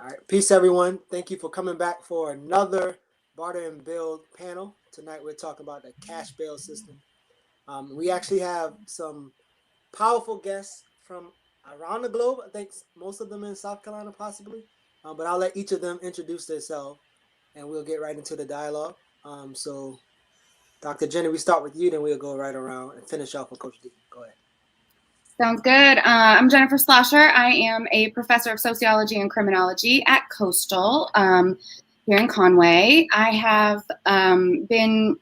All right, peace everyone. Thank you for coming back for another Barter and Build panel. Tonight we're talking about the cash bail system. We actually have some powerful guests from around the globe. I think most of them in South Carolina possibly, but I'll let each of them introduce themselves and we'll get right into the dialogue. So Dr. Jenny, we start with you, then we'll go right around and finish off with Coach D. Go ahead. Sounds good. I'm Jennifer Slosher. I am a professor of sociology and criminology at Coastal here in Conway. I have been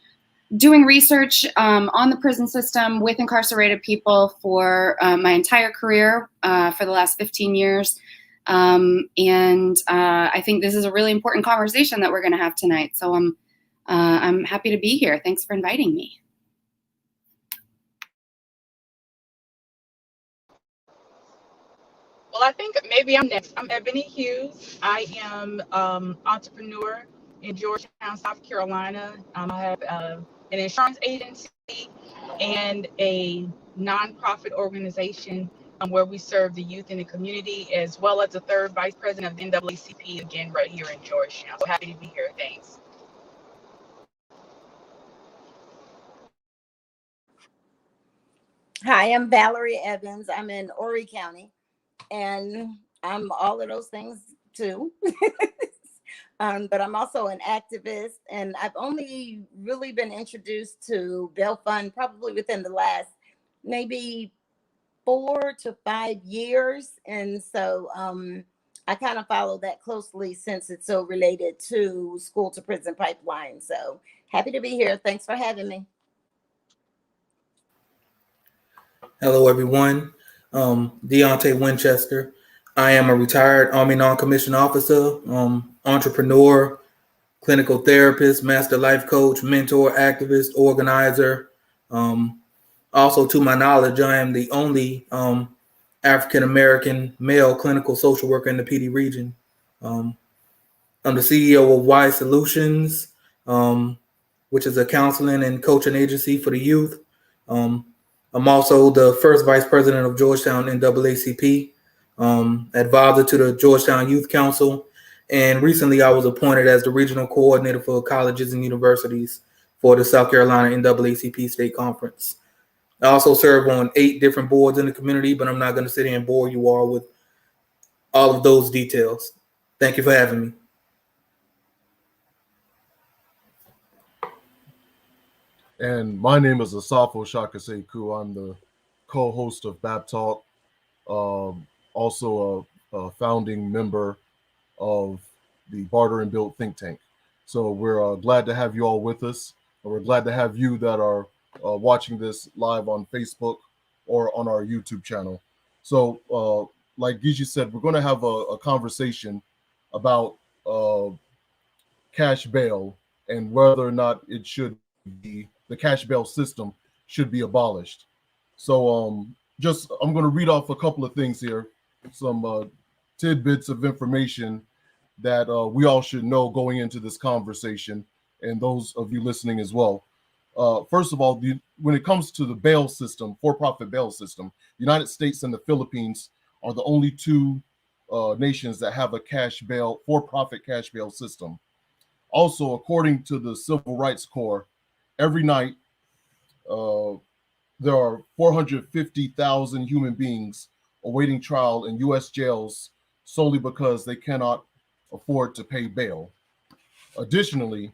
doing research on the prison system with incarcerated people for my entire career for the last 15 years. And I think this is a really important conversation that we're going to have tonight. So I'm happy to be here. Thanks for inviting me. Well, I think maybe I'm next. I'm Ebony Hughes. I am entrepreneur in Georgetown, South Carolina. I have an insurance agency and a nonprofit organization where we serve the youth in the community, as well as the third vice president of the NAACP, again, right here in Georgetown. So happy to be here. Thanks. Hi, I'm Valerie Evans. I'm in Horry County, and I'm all of those things too. But I'm also an activist, and I've only really been introduced to Bail Fund probably within the last maybe 4 to 5 years. And so I kind of follow that closely since it's so related to school to prison pipeline. So happy to be here. Thanks for having me. Hello, everyone. Deontay Winchester. I am a retired Army non-commissioned officer, entrepreneur, clinical therapist, master life coach, mentor, activist, organizer. Also, to my knowledge, I am the only African-American male clinical social worker in the PD region. I'm the CEO of Wise Solutions, which is a counseling and coaching agency for the youth. I'm also the first vice president of Georgetown NAACP, advisor to the Georgetown Youth Council, and recently I was appointed as the regional coordinator for colleges and universities for the South Carolina NAACP State Conference. I also serve on 8 different boards in the community, but I'm not going to sit here and bore you all with all of those details. Thank you for having me. And my name is Asafo Shakaseku. I'm the co-host of Bab Talk, also a founding member of the bARTer&Build think tank. So we're glad to have you all with us. And we're glad to have you that are watching this live on Facebook or on our YouTube channel. So like Gigi said, we're going to have a conversation about cash bail and whether or not it should be, the cash bail system should be abolished. So I'm going to read off a couple of things here, some tidbits of information that we all should know going into this conversation, and those of you listening as well. First of all, when it comes to the bail system, for-profit bail system, the United States and the Philippines are the only 2 nations that have a cash bail, for-profit cash bail system. Also, according to the Civil Rights Corps, every night there are 450,000 human beings awaiting trial in U.S. jails solely because they cannot afford to pay bail. Additionally,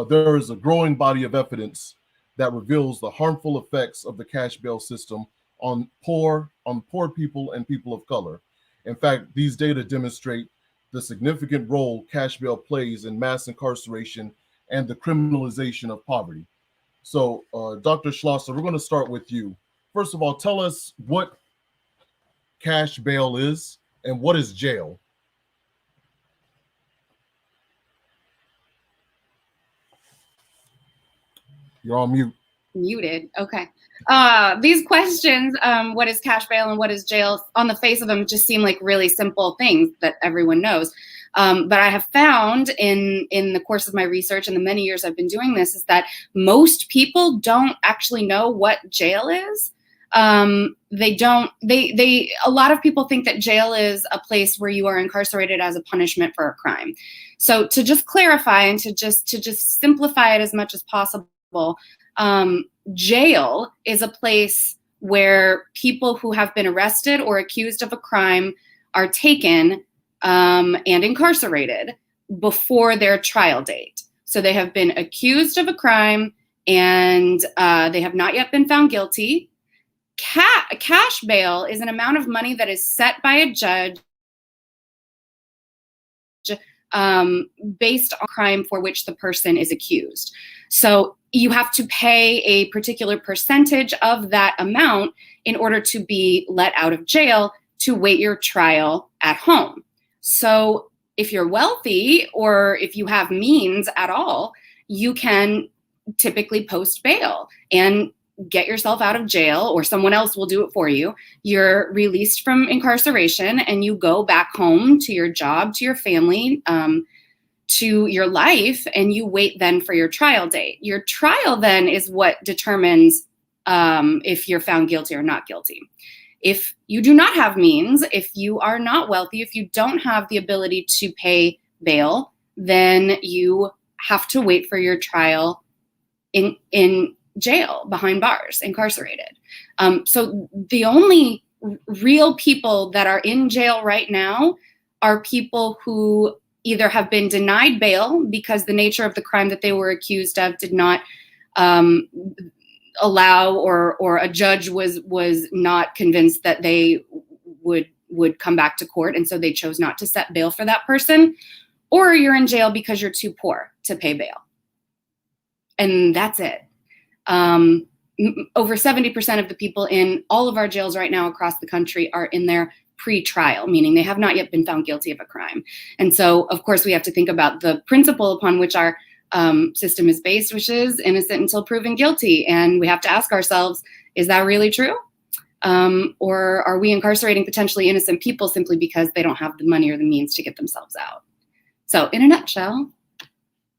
there is a growing body of evidence that reveals the harmful effects of the cash bail system on poor people and people of color. In fact, these data demonstrate the significant role cash bail plays in mass incarceration and the criminalization of poverty. So, Dr. Schlosser, we're going to start with you. First of all, tell us what cash bail is and what is jail. You're on mute. Muted. Okay. These questions, what is cash bail and what is jail, on the face of them just seem like really simple things that everyone knows. But I have found in the course of my research and the many years I've been doing this is that most people don't actually know what jail is. A lot of people think that jail is a place where you are incarcerated as a punishment for a crime. So to just clarify and to just simplify it as much as possible, jail is a place where people who have been arrested or accused of a crime are taken and incarcerated before their trial date. So they have been accused of a crime and they have not yet been found guilty. Cash bail is an amount of money that is set by a judge based on crime for which the person is accused. So you have to pay a particular percentage of that amount in order to be let out of jail to wait your trial at home. So if you're wealthy or if you have means at all, you can typically post bail and get yourself out of jail, or someone else will do it for you. You're released from incarceration and you go back home to your job, to your family, to your life, and you wait then for your trial date. Your trial then is what determines if you're found guilty or not guilty. If you do not have means, if you are not wealthy, if you don't have the ability to pay bail, then you have to wait for your trial in jail, behind bars, incarcerated. So the only real people that are in jail right now are people who either have been denied bail because the nature of the crime that they were accused of did not allow, or a judge was not convinced that they would come back to court, and so they chose not to set bail for that person, or you're in jail because you're too poor to pay bail. And that's it. Over 70% of the people in all of our jails right now across the country are in their pre-trial, meaning they have not yet been found guilty of a crime. And so, of course, we have to think about the principle upon which our system is based, which is innocent until proven guilty. And we have to ask ourselves, is that really true? Or are we incarcerating potentially innocent people simply because they don't have the money or the means to get themselves out? So in a nutshell,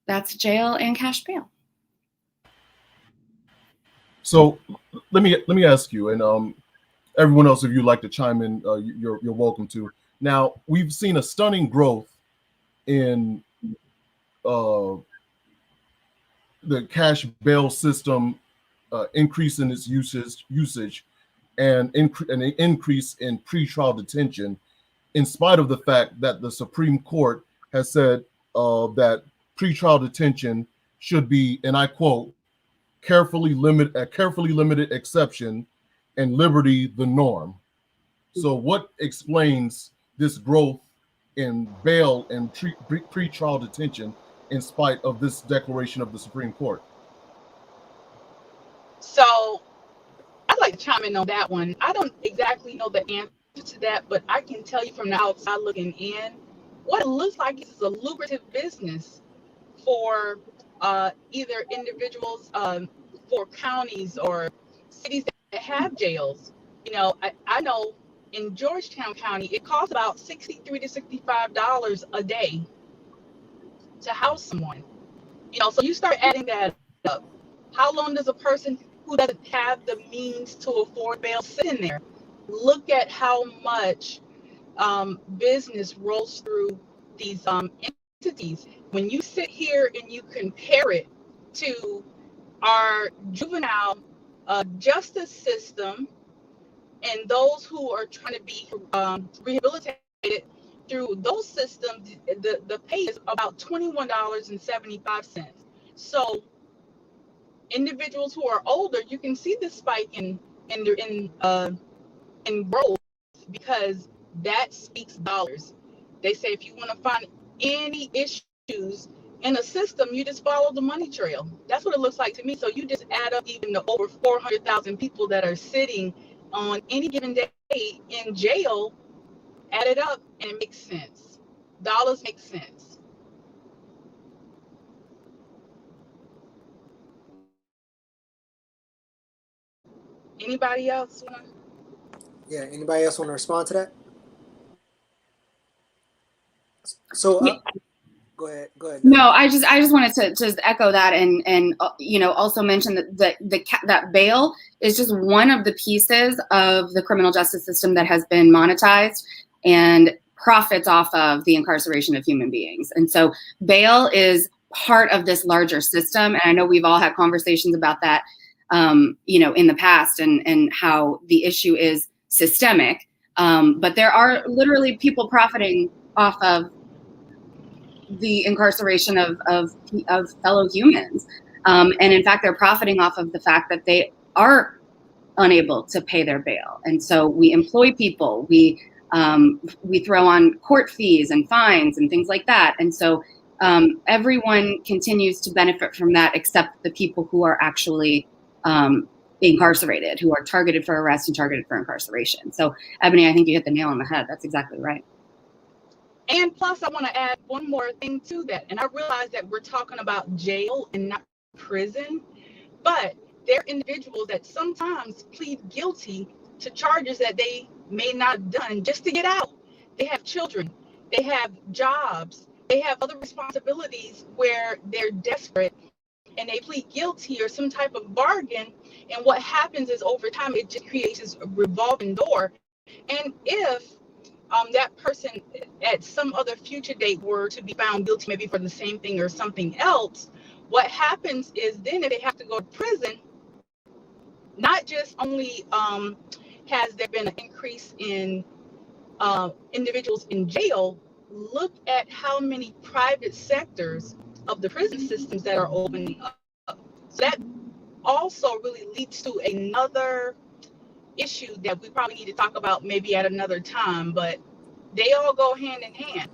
that's jail and cash bail. So let me ask you, and everyone else, if you'd like to chime in, you're welcome to. Now, we've seen a stunning growth in the cash bail system, increase in its usage, and an increase in pretrial detention, in spite of the fact that the Supreme Court has said that pretrial detention should be, and I quote, carefully limited exception, and liberty the norm. So what explains this growth in bail and pretrial detention in spite of this declaration of the Supreme Court? So I'd like to chime in on that one. I don't exactly know the answer to that, but I can tell you from the outside looking in, what it looks like is a lucrative business for either individuals, for counties or cities that have jails. You know, I know in Georgetown County, it costs about $63 to $65 a day to house someone. You know, so you start adding that up. How long does a person who doesn't have the means to afford bail sit in there? Look at how much business rolls through these entities. When you sit here and you compare it to our juvenile justice system and those who are trying to be rehabilitated through those systems, the pay is about $21.75. So individuals who are older, you can see the spike in growth, because that speaks dollars. They say if you want to find any issues in a system, you just follow the money trail. That's what it looks like to me. So you just add up even the over 400,000 people that are sitting on any given day in jail, add it up, and it makes sense. Dollars make sense. Anybody else? Yeah, anybody else want to respond to that? So Go ahead. No, I just wanted to just echo that and also mention that that bail is just one of the pieces of the criminal justice system that has been monetized and profits off of the incarceration of human beings. And so bail is part of this larger system. And I know we've all had conversations about that, in the past and how the issue is systemic. But there are literally people profiting off of the incarceration of fellow humans. And in fact, they're profiting off of the fact that they are unable to pay their bail. And so we employ people, we throw on court fees and fines and things like that. And so everyone continues to benefit from that except the people who are actually incarcerated, who are targeted for arrest and targeted for incarceration. So Ebony, I think you hit the nail on the head. That's exactly right. And plus, I want to add one more thing to that. And I realize that we're talking about jail and not prison, but there are individuals that sometimes plead guilty to charges that they may not have done just to get out. They have children, they have jobs, they have other responsibilities where they're desperate and they plead guilty or some type of bargain. And what happens is over time, it just creates this revolving door. And if that person at some other future date were to be found guilty, maybe for the same thing or something else, what happens is then if they have to go to prison, not just only has there been an increase in individuals in jail, look at how many private sectors of the prison systems that are opening up. So that also really leads to another issue that we probably need to talk about maybe at another time, but they all go hand in hand.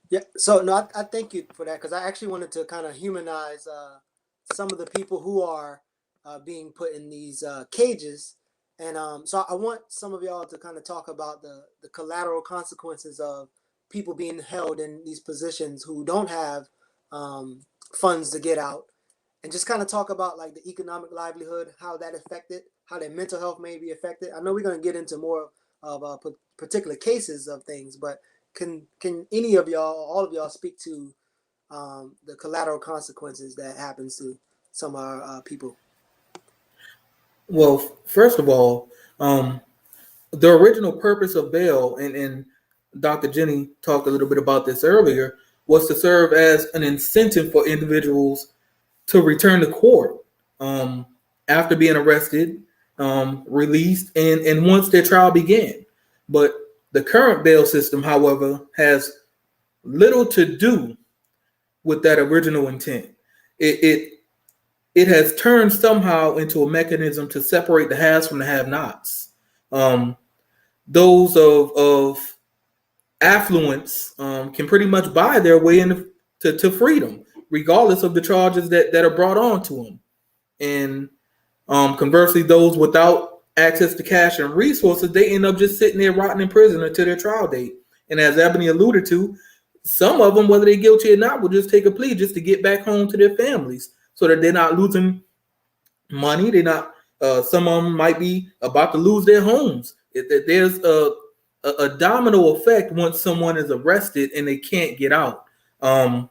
Yeah, so no, I thank you for that, because I actually wanted to kind of humanize some of the people who are being put in these cages. And so I want some of y'all to kind of talk about the collateral consequences of people being held in these positions who don't have funds to get out, and just kind of talk about like the economic livelihood, how that affected, how their mental health may be affected. I know we're going to get into more of particular cases of things, but can any of y'all, all of y'all, speak to the collateral consequences that happens to some of our people? Well, first of all, the original purpose of bail, and Dr. Jenny talked a little bit about this earlier, was to serve as an incentive for individuals to return to court after being arrested, released, and once their trial began. But the current bail system, however, has little to do with that original intent. It has turned somehow into a mechanism to separate the haves from the have-nots. Those of affluence can pretty much buy their way to freedom, regardless of the charges that are brought on to them. And conversely, those without access to cash and resources, they end up just sitting there rotting in prison until their trial date. And as Ebony alluded to, some of them, whether they're guilty or not, will just take a plea just to get back home to their families, so that they're not losing money. They're not. Some of them might be about to lose their homes. There's a domino effect once someone is arrested and they can't get out. And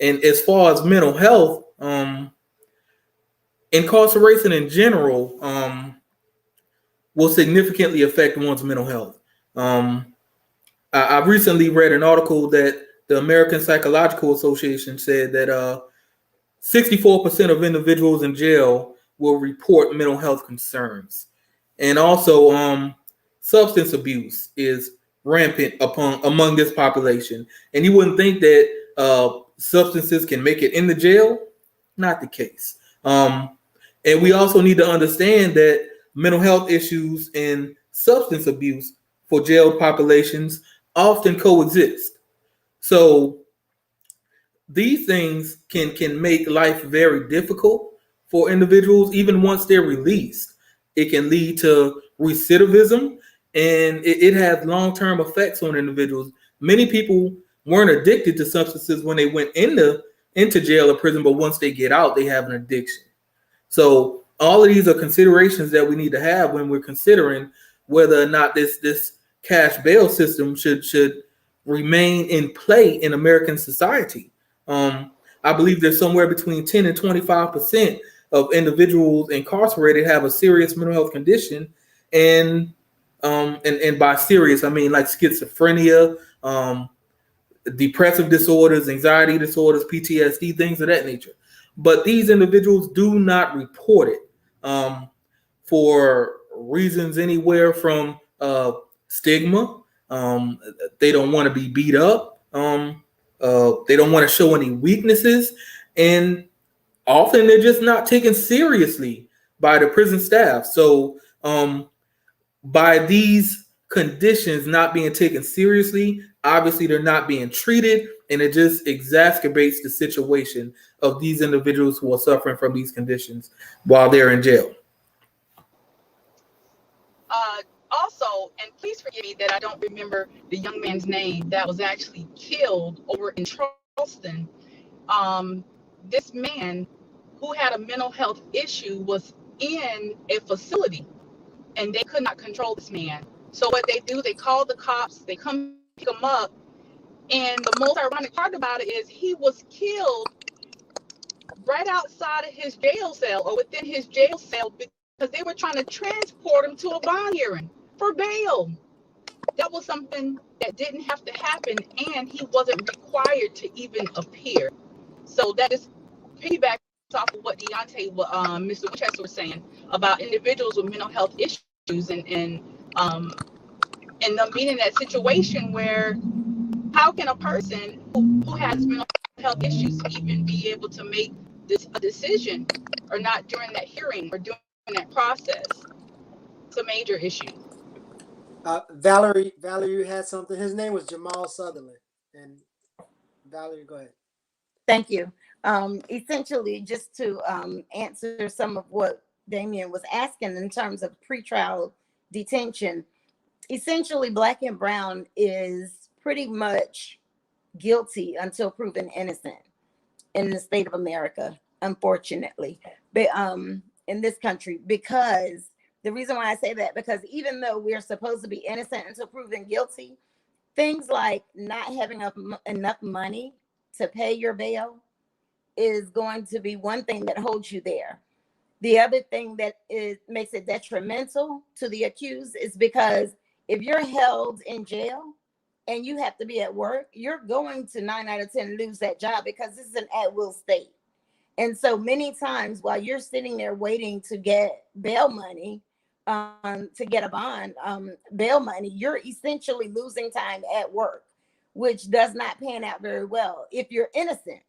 as far as mental health, incarceration in general will significantly affect one's mental health. I recently read an article that the American Psychological Association said that 64% of individuals in jail will report mental health concerns. And also substance abuse is rampant among this population. And you wouldn't think that substances can make it in the jail. Not the case. And we also need to understand that mental health issues and substance abuse for jailed populations often coexist. So these things can make life very difficult for individuals, even once they're released. It can lead to recidivism, and it has long-term effects on individuals. Many people weren't addicted to substances when they went into jail or prison, but once they get out, they have an addiction. So all of these are considerations that we need to have when we're considering whether or not this cash bail system should remain in play in American society. I believe there's somewhere between 10 and 25% of individuals incarcerated have a serious mental health condition, and by serious I mean like schizophrenia, depressive disorders, anxiety disorders, PTSD, things of that nature. But these individuals do not report it for reasons anywhere from stigma. They don't want to be beat up. They don't want to show any weaknesses. And often they're just not taken seriously by the prison staff. So by these conditions not being taken seriously, obviously they're not being treated, and it just exacerbates the situation of these individuals who are suffering from these conditions while they're in jail. Also, and please forgive me that I don't remember the young man's name that was actually killed over in Charleston. This man who had a mental health issue was in a facility, and they could not control this man. So what they do, they call the cops, they come pick him up, and the most ironic part about it is he was killed right outside of his jail cell, or within his jail cell, because they were trying to transport him to a bond hearing for bail. That was something that didn't have to happen, and he wasn't required to even appear. So that is piggybacks off of what Deontay, Mr. Winchester was saying about individuals with mental health issues, and them being in that situation where how can a person who has mental health issues even be able to make a decision, or not during that hearing or during that process? It's a major issue. Valerie, you had something. His name was Jamal Sutherland. And Valerie, go ahead. Thank you. Essentially, just to answer some of what Damien was asking in terms of pretrial detention, essentially Black and Brown is pretty much guilty until proven innocent in the state of America, unfortunately, but in this country, because the reason why I say that, because even though we're supposed to be innocent until proven guilty, things like not having enough money to pay your bail is going to be one thing that holds you there. The other thing that makes it detrimental to the accused is because if you're held in jail and you have to be at work, you're going to 9 out of 10 lose that job, because this is an at-will state. And so many times while you're sitting there waiting to get bail money, to get a bond, bail money, you're essentially losing time at work, which does not pan out very well if you're innocent.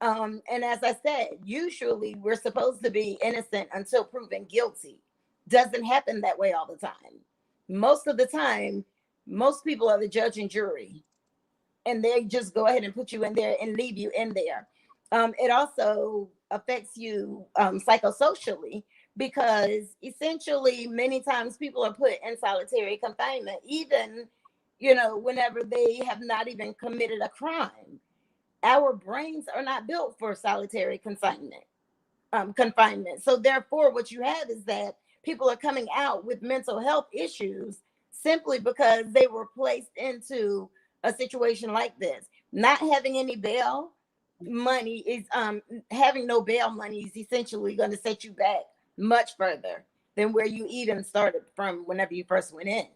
And as I said, usually we're supposed to be innocent until proven guilty. Doesn't happen that way all the time. Most of the time, most people are the judge and jury, and they just go ahead and put you in there and leave you in there. It also affects you psychosocially, because essentially many times people are put in solitary confinement, even, whenever they have not even committed a crime. Our brains are not built for solitary confinement. So therefore, what you have is that people are coming out with mental health issues simply because they were placed into a situation like this. Not having any bail money is having no bail money is essentially going to set you back much further than where you even started from whenever you first went in.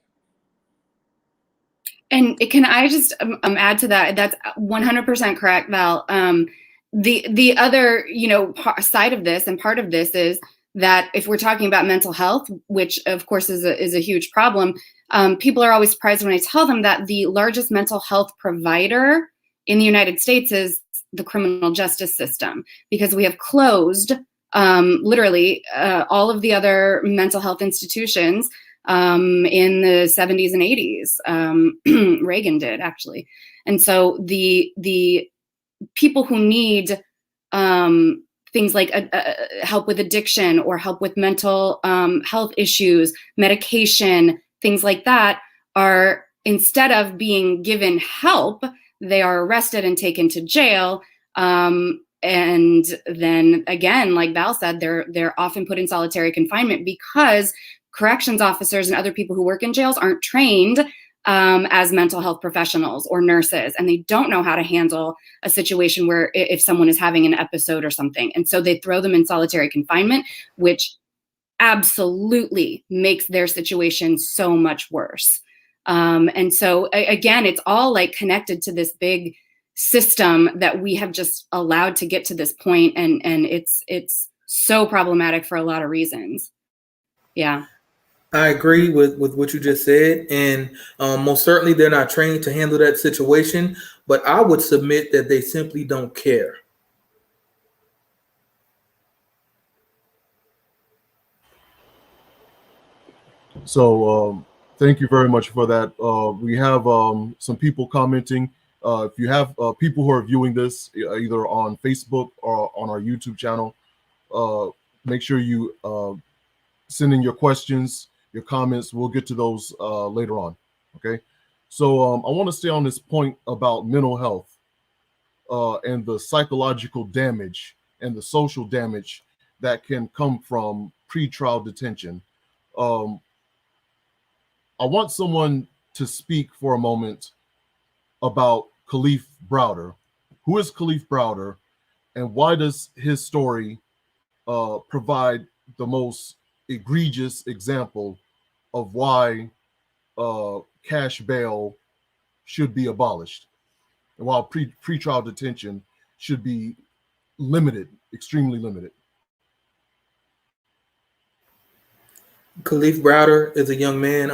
And can I just add to that? That's 100% correct, Val. The other, side of this and part of this is that if we're talking about mental health, which of course is a huge problem, people are always surprised when I tell them that the largest mental health provider in the United States is the criminal justice system, because we have closed literally all of the other mental health institutions in the 70s and 80s. Reagan did, actually. And so the people who need things like help with addiction or help with mental health issues, medication, things like that, are, instead of being given help, they are arrested and taken to jail. And then again, like Val said, they're often put in solitary confinement because corrections officers and other people who work in jails aren't trained as mental health professionals or nurses, and they don't know how to handle a situation where if someone is having an episode or something. And so they throw them in solitary confinement, which absolutely makes their situation so much worse. And so again, it's all like connected to this big system that we have just allowed to get to this point, and it's so problematic for a lot of reasons. Yeah. I agree with what you just said, and most certainly they're not trained to handle that situation, but I would submit that they simply don't care. So thank you very much for that. We have some people commenting. If you have people who are viewing this either on Facebook or on our YouTube channel, make sure you send in your questions, your comments. We'll get to those later on. Okay. So I want to stay on this point about mental health and the psychological damage and the social damage that can come from pretrial detention. I want someone to speak for a moment about Kalief Browder. Who is Kalief Browder, and why does his story provide the most egregious example of why cash bail should be abolished, and while pretrial detention should be limited, extremely limited? Kalief Browder is a young man,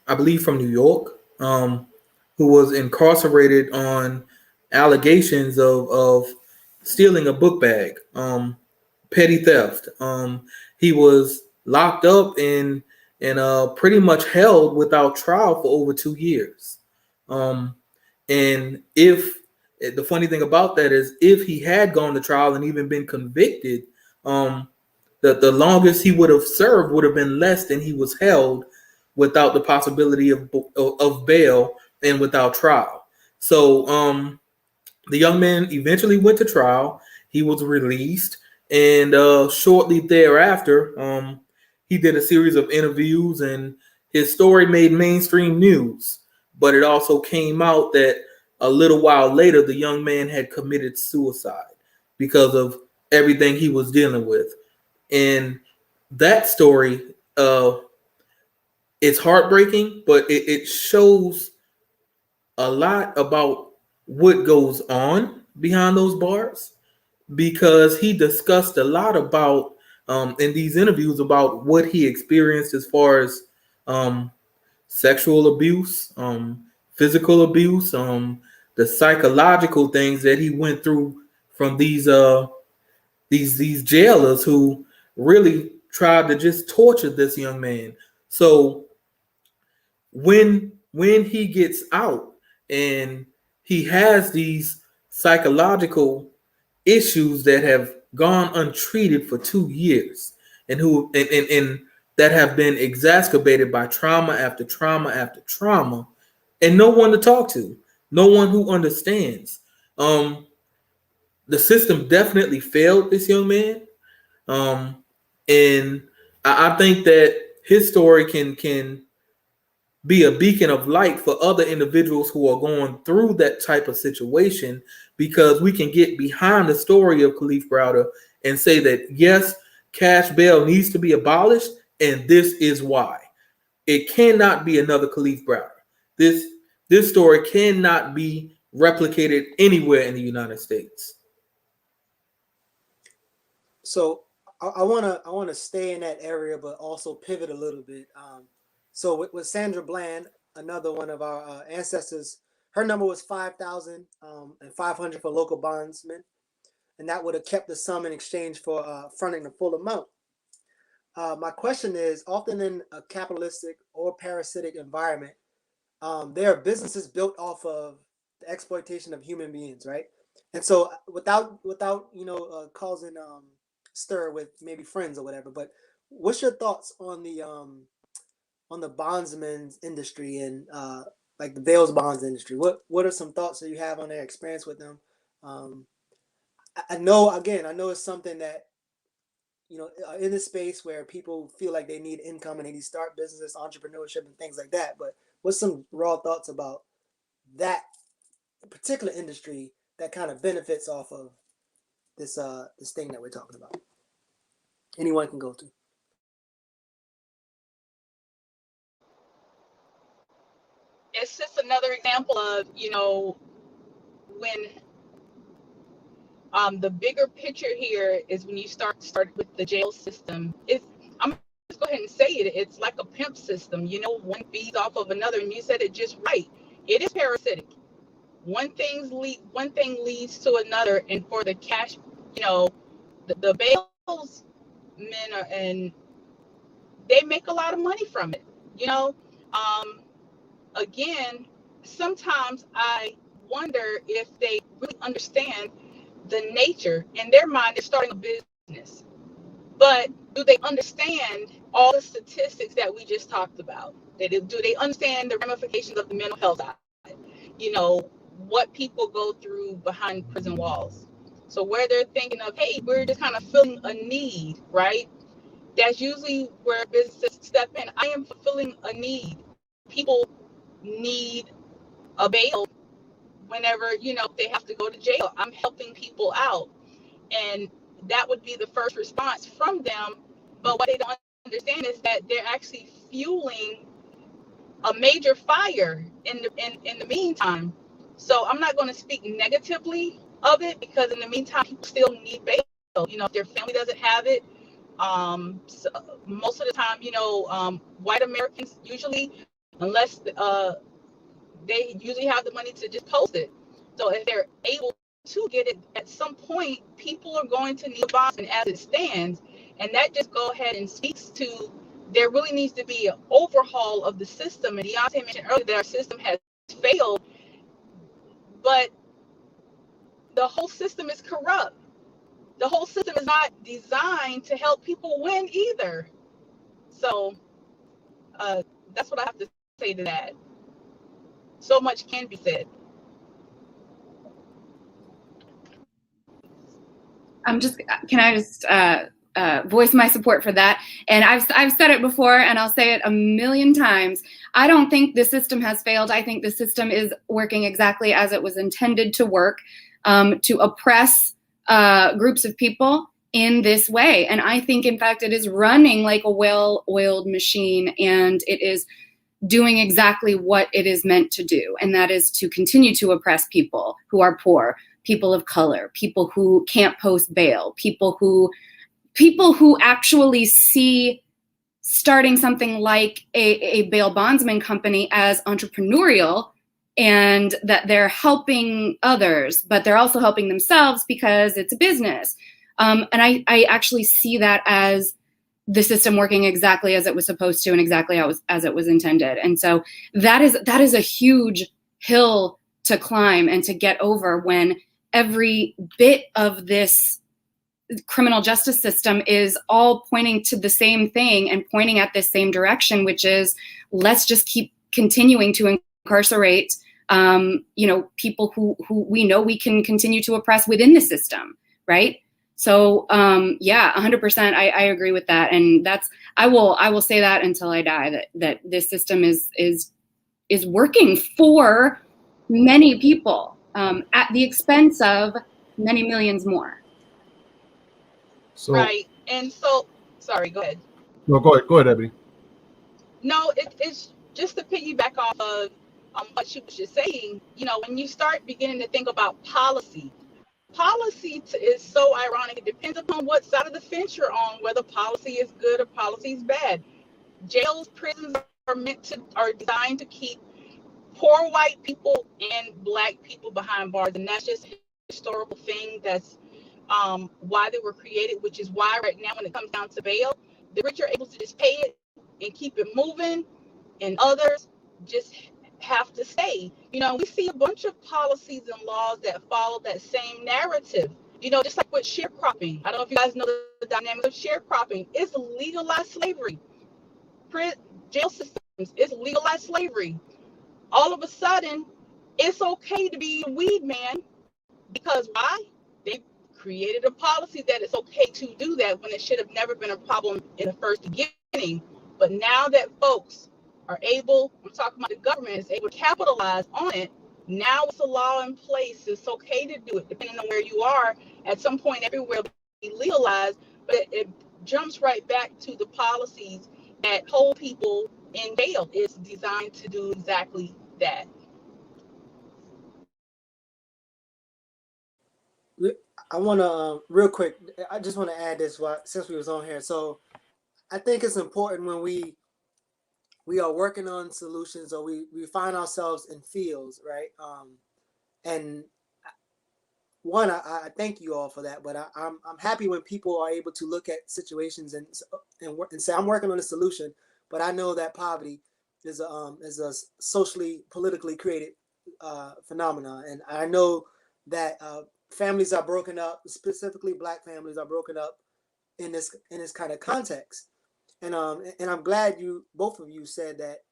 I believe from New York, who was incarcerated on allegations of stealing a book bag, petty theft. He was locked up and pretty much held without trial for over 2 years. And if the funny thing about that is, if he had gone to trial and even been convicted, the longest he would have served would have been less than he was held without the possibility of bail and without trial. So the young man eventually went to trial. He was released, and shortly thereafter, he did a series of interviews, and his story made mainstream news. But it also came out that a little while later, the young man had committed suicide because of everything he was dealing with. And that story, it's heartbreaking, but it shows a lot about what goes on behind those bars, because he discussed a lot about in these interviews about what he experienced as far as sexual abuse, physical abuse, the psychological things that he went through from these jailers who really tried to just torture this young man. So when he gets out and he has these psychological issues that have gone untreated for 2 years, and that have been exacerbated by trauma after trauma after trauma, and no one to talk to, no one who understands. The system definitely failed this young man, and I think that his story can be a beacon of light for other individuals who are going through that type of situation, because we can get behind the story of Kalief Browder and say that, yes, cash bail needs to be abolished, and this is why. It cannot be another Kalief Browder. This story cannot be replicated anywhere in the United States. So I wanna stay in that area, but also pivot a little bit. So with Sandra Bland, another one of our ancestors, her number was 5,000 and 500 for local bondsmen, and that would have kept the sum in exchange for fronting the full amount. My question is, often in a capitalistic or parasitic environment, there are businesses built off of the exploitation of human beings, right? And so without causing stir with maybe friends or whatever, but what's your thoughts on the bondsman's industry and like the bails bonds industry? What are some thoughts that you have on their experience with them? I know it's something that, you know, in the space where people feel like they need income and they need to start businesses, entrepreneurship, and things like that. But what's some raw thoughts about that particular industry that kind of benefits off of this this thing that we're talking about? Anyone can go to. It's just another example of, you know, when the bigger picture here is when you start with the jail system. I'm just go ahead and say it. It's like a pimp system. You know, one feeds off of another, and you said it just right. It is parasitic. One thing leads to another, and for the cash, you know, the bails men are, and they make a lot of money from it. You know, again, sometimes I wonder if they really understand the nature. In their mind, they're starting a business, but do they understand all the statistics that we just talked about? Do they understand the ramifications of the mental health side? You know, what people go through behind prison walls. So where they're thinking of, hey, we're just kind of filling a need, right? That's usually where businesses step in. I am fulfilling a need. People need a bail whenever, you know, they have to go to jail. I'm helping people out. And that would be the first response from them. But what they don't understand is that they're actually fueling a major fire in the meantime. So I'm not going to speak negatively of it, because in the meantime, people still need bail. You know, if their family doesn't have it, so most of the time, you know, white Americans usually, unless they usually have the money to just post it. So if they're able to get it, at some point, people are going to need a bond as it stands. And that just go ahead and speaks to, there really needs to be an overhaul of the system. And Deontay mentioned earlier that our system has failed, but the whole system is corrupt. The whole system is not designed to help people win either. So that's what I have to say to that. So much can be said. Can I just voice my support for that? And I've said it before, and I'll say it a million times. I don't think the system has failed. I think the system is working exactly as it was intended to work, to oppress groups of people in this way. And I think, in fact, it is running like a well-oiled machine, and it is doing exactly what it is meant to do, and that is to continue to oppress people who are poor, people of color, people who can't post bail, people who actually see starting something like a bail bondsman company as entrepreneurial, and that they're helping others, but they're also helping themselves because it's a business. And I actually see that as the system working exactly as it was supposed to, and exactly as it was intended. And so that is a huge hill to climb and to get over, when every bit of this criminal justice system is all pointing to the same thing and pointing at this same direction, which is, let's just keep continuing to incarcerate people who we know we can continue to oppress within the system, right? So 100%, I agree with that, and I will say that until I die, that this system is working for many people at the expense of many millions more. So, right, and so sorry. Go ahead. No, go ahead, Ebony. No, it's just to piggyback off of what she was just saying. You know, when you start beginning to think about policy is so ironic. It depends upon what side of the fence you're on, whether policy is good or policy is bad. Jails, prisons are designed to keep poor white people and black people behind bars, and that's just a historical thing. That's why they were created, which is why right now when it comes down to bail, the rich are able to just pay it and keep it moving, and others just have to stay. You know, we see a bunch of policies and laws that follow that same narrative. You know, just like with sharecropping. I don't know if you guys know the dynamics of sharecropping. It's legalized slavery. Jail systems, it's legalized slavery. All of a sudden, it's okay to be a weed man, because why? They created a policy that it's okay to do that when it should have never been a problem in the first beginning. But now that folks are able, I'm talking about the government, is able to capitalize on it, now it's a law in place. It's okay to do it, depending on where you are. At some point, everywhere will be legalized, but it jumps right back to the policies that hold people in jail. It's designed to do exactly that. I want to real quick. I just want to add this since we was on here. So I think it's important when we are working on solutions or we find ourselves in fields, right? And one, I thank you all for that, but I'm happy when people are able to look at situations and say, I'm working on a solution, but I know that poverty is a socially, politically created phenomenon, and I know that families are broken up, specifically Black families are broken up in this kind of context, and I'm glad both of you said that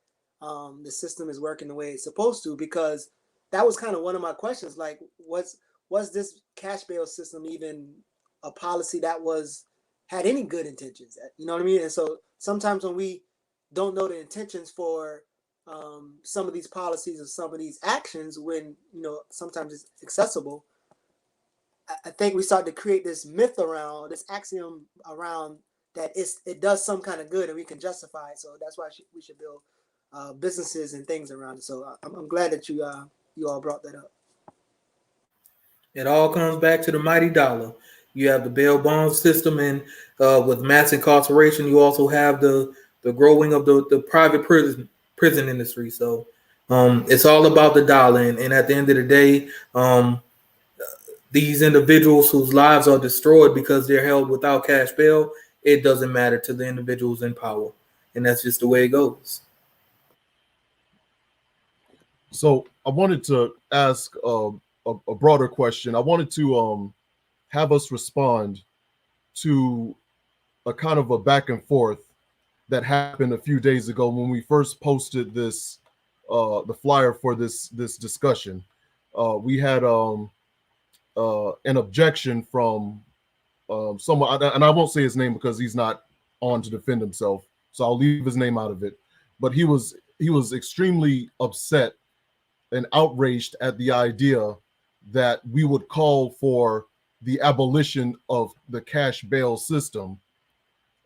the system is working the way it's supposed to, because that was kind of one of my questions, like was this cash bail system even a policy that had any good intentions? You know what I mean? And so sometimes when we don't know the intentions for some of these policies or some of these actions, when sometimes it's accessible, I think we start to create this myth around this axiom around that it does some kind of good and we can justify it. So that's why we should build businesses and things around it. So I'm glad that you all brought that up. It all comes back to the mighty dollar. You have the bail bond system, and with mass incarceration, you also have the growing of the private prison industry. So it's all about the dollar, and at the end of the day, these individuals whose lives are destroyed because they're held without cash bail, it doesn't matter to the individuals in power, and that's just the way it goes. So I wanted to ask a broader question. I wanted to have us respond to a kind of a back and forth that happened a few days ago when we first posted this, the flyer for this discussion. We had an objection from someone, and I won't say his name because he's not on to defend himself, so I'll leave his name out of it. But he was extremely upset and outraged at the idea that we would call for the abolition of the cash bail system.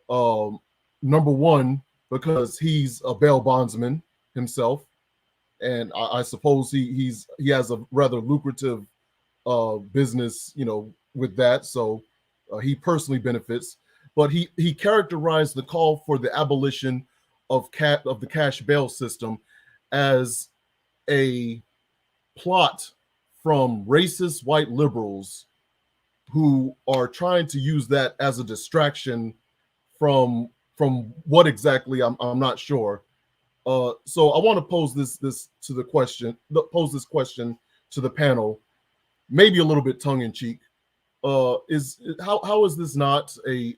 Number one, because he's a bail bondsman himself, and I suppose he has a rather lucrative business, with that. So he personally benefits. But he characterized the call for the abolition of the cash bail system as a plot from racist white liberals who are trying to use that as a distraction from what exactly, I'm not sure. So I want to pose this question to the panel, maybe a little bit tongue in cheek. How is this not a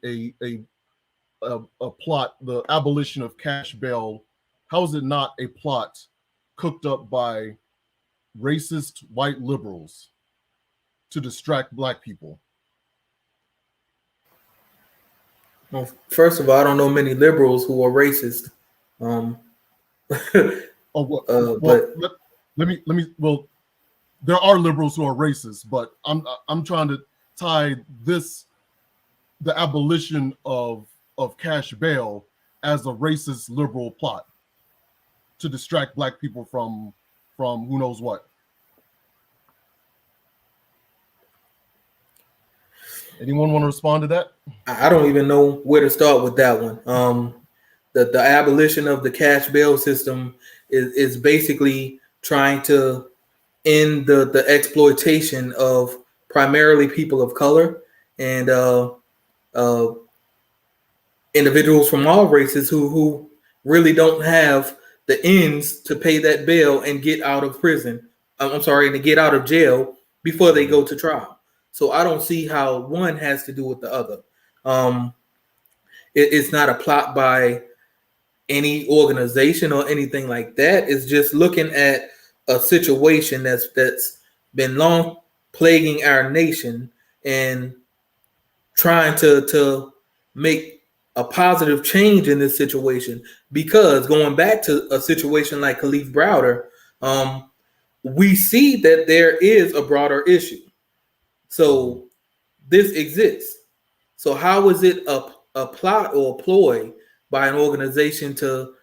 plot, the abolition of cash bail? How is it not a plot cooked up by racist white liberals to distract Black people? Well, first of all, I don't know many liberals who are racist. But let me. Well, there are liberals who are racist, but I'm trying to tie the abolition of cash bail as a racist liberal plot to distract Black people from who knows what. Anyone want to respond to that? I don't even know where to start with that one. The abolition of the cash bail system is basically trying to end the exploitation of primarily people of color and individuals from all races who really don't have the ends to pay that bail and get out of prison. To get out of jail before they go to trial. So I don't see how one has to do with the other. It's not a plot by any organization or anything like that. It's just looking at a situation that's been long plaguing our nation and trying to make a positive change in this situation. Because going back to a situation like Kalief Browder, we see that there is a broader issue. So this exists. So how is it a plot or a ploy by an organization to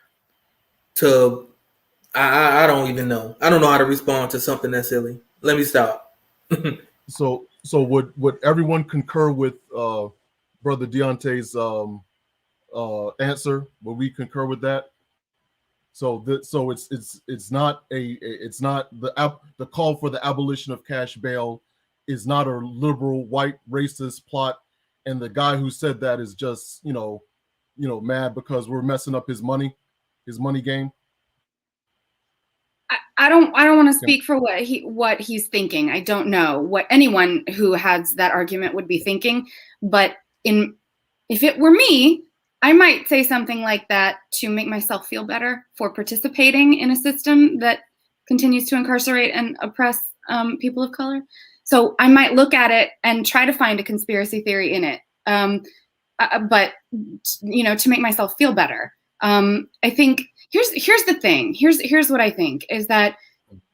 I don't even know. I don't know how to respond to something that silly. Let me stop. So would everyone concur with Brother Deontay's answer? Would we concur with that? So it's not the call for the abolition of cash bail is not a liberal white racist plot, and the guy who said that is just mad because we're messing up his money game. I don't want to speak for what he's thinking. I don't know what anyone who has that argument would be thinking, but if it were me, I might say something like that to make myself feel better for participating in a system that continues to incarcerate and oppress people of color. So I might look at it and try to find a conspiracy theory in it, but to make myself feel better. I think here's the thing. Here's what I think is that,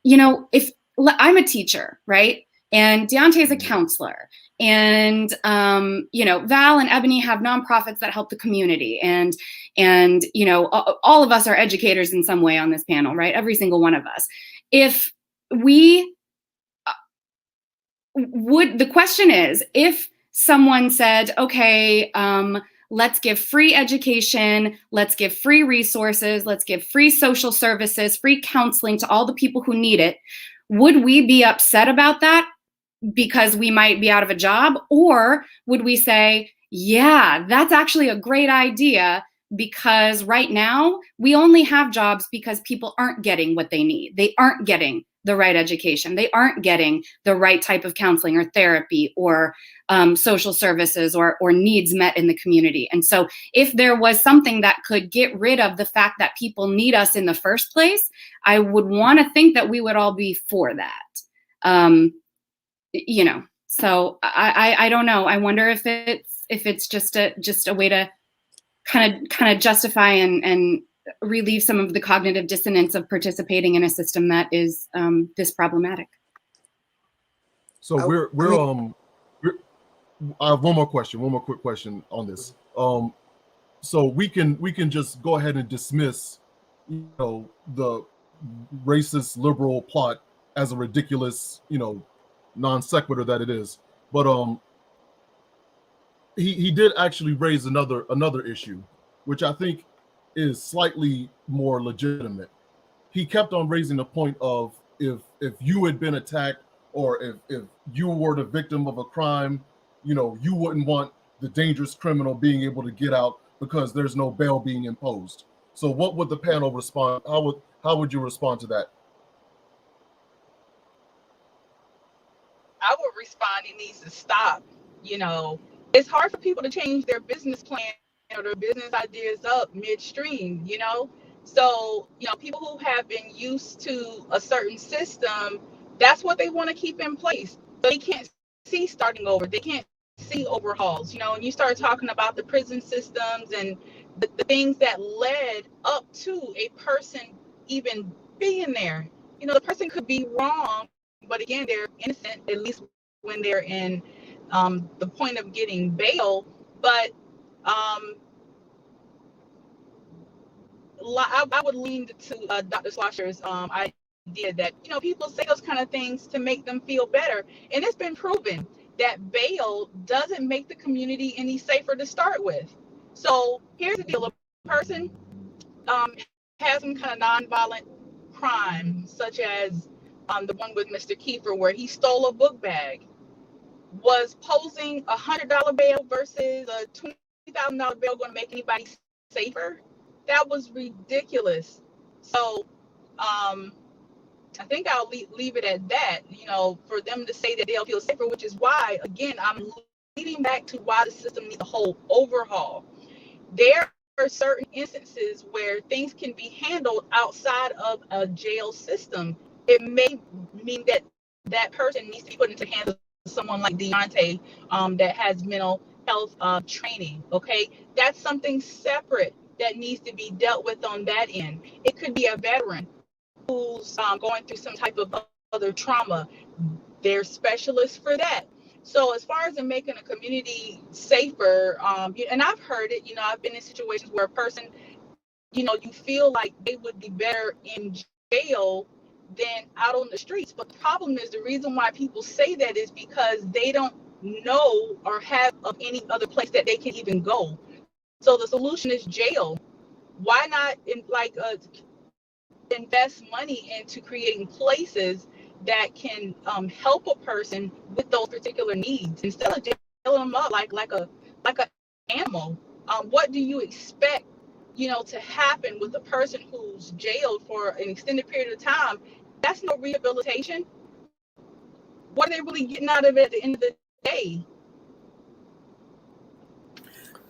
if I'm a teacher, right? And Deontay is a counselor, and Val and Ebony have nonprofits that help the community, and all of us are educators in some way on this panel, right? Every single one of us. If we the question is, if someone said, okay, let's give free education, let's give free resources, let's give free social services, free counseling to all the people who need it, would we be upset about that because we might be out of a job? Or would we say, yeah, that's actually a great idea, because right now we only have jobs because people aren't getting what they need. They aren't getting the right education. They aren't getting the right type of counseling or therapy or social services or needs met in the community. And so if there was something that could get rid of the fact that people need us in the first place, I would want to think that we would all be for that. So I don't know. I wonder if it's just a way to kind of justify and relieve some of the cognitive dissonance of participating in a system that is this problematic. So I have one more quick question on this. So we can just go ahead and dismiss, the racist liberal plot as a ridiculous, non sequitur that it is. But he did actually raise another issue, which I think is slightly more legitimate. He kept on raising the point of if you had been attacked, or if you were the victim of a crime, you wouldn't want the dangerous criminal being able to get out because there's no bail being imposed. So what would the panel respond? How would you respond to that? I would respond, it needs to stop. It's hard for people to change their business plan or their business ideas up midstream, So, people who have been used to a certain system, that's what they want to keep in place. So they can't see starting over. They can't see overhauls, and you start talking about the prison systems and the things that led up to a person even being there. The person could be wrong, but again, they're innocent, at least when they're in the point of getting bail. But I would lean to Dr. Schlosser's idea that people say those kind of things to make them feel better, and it's been proven that bail doesn't make the community any safer to start with. So here's the deal: a person has some kind of nonviolent crime, such as the one with Mr. Kiefer, where he stole a book bag. Was posing $100 bail versus a $20,000 bail going to make anybody safer? That was ridiculous. So I think I'll leave it at that, for them to say that they'll feel safer, which is why, again, I'm leading back to why the system needs a whole overhaul. There are certain instances where things can be handled outside of a jail system. It may mean that person needs to be put into hands someone like Deontay that has mental health training. Okay, that's something separate that needs to be dealt with on that end. It could be a veteran who's going through some type of other trauma. There's specialists for that. So as far as in making a community safer, and I've heard it, I've been in situations where a person, you feel like they would be better in jail than out on the streets. But the problem is, the reason why people say that is because they don't know or have of any other place that they can even go. So the solution is jail. Why not invest money into creating places that can help a person with those particular needs instead of jailing them up like a animal? What do you expect to happen with a person who's jailed for an extended period of time? That's no rehabilitation. What are they really getting out of it at the end of the day?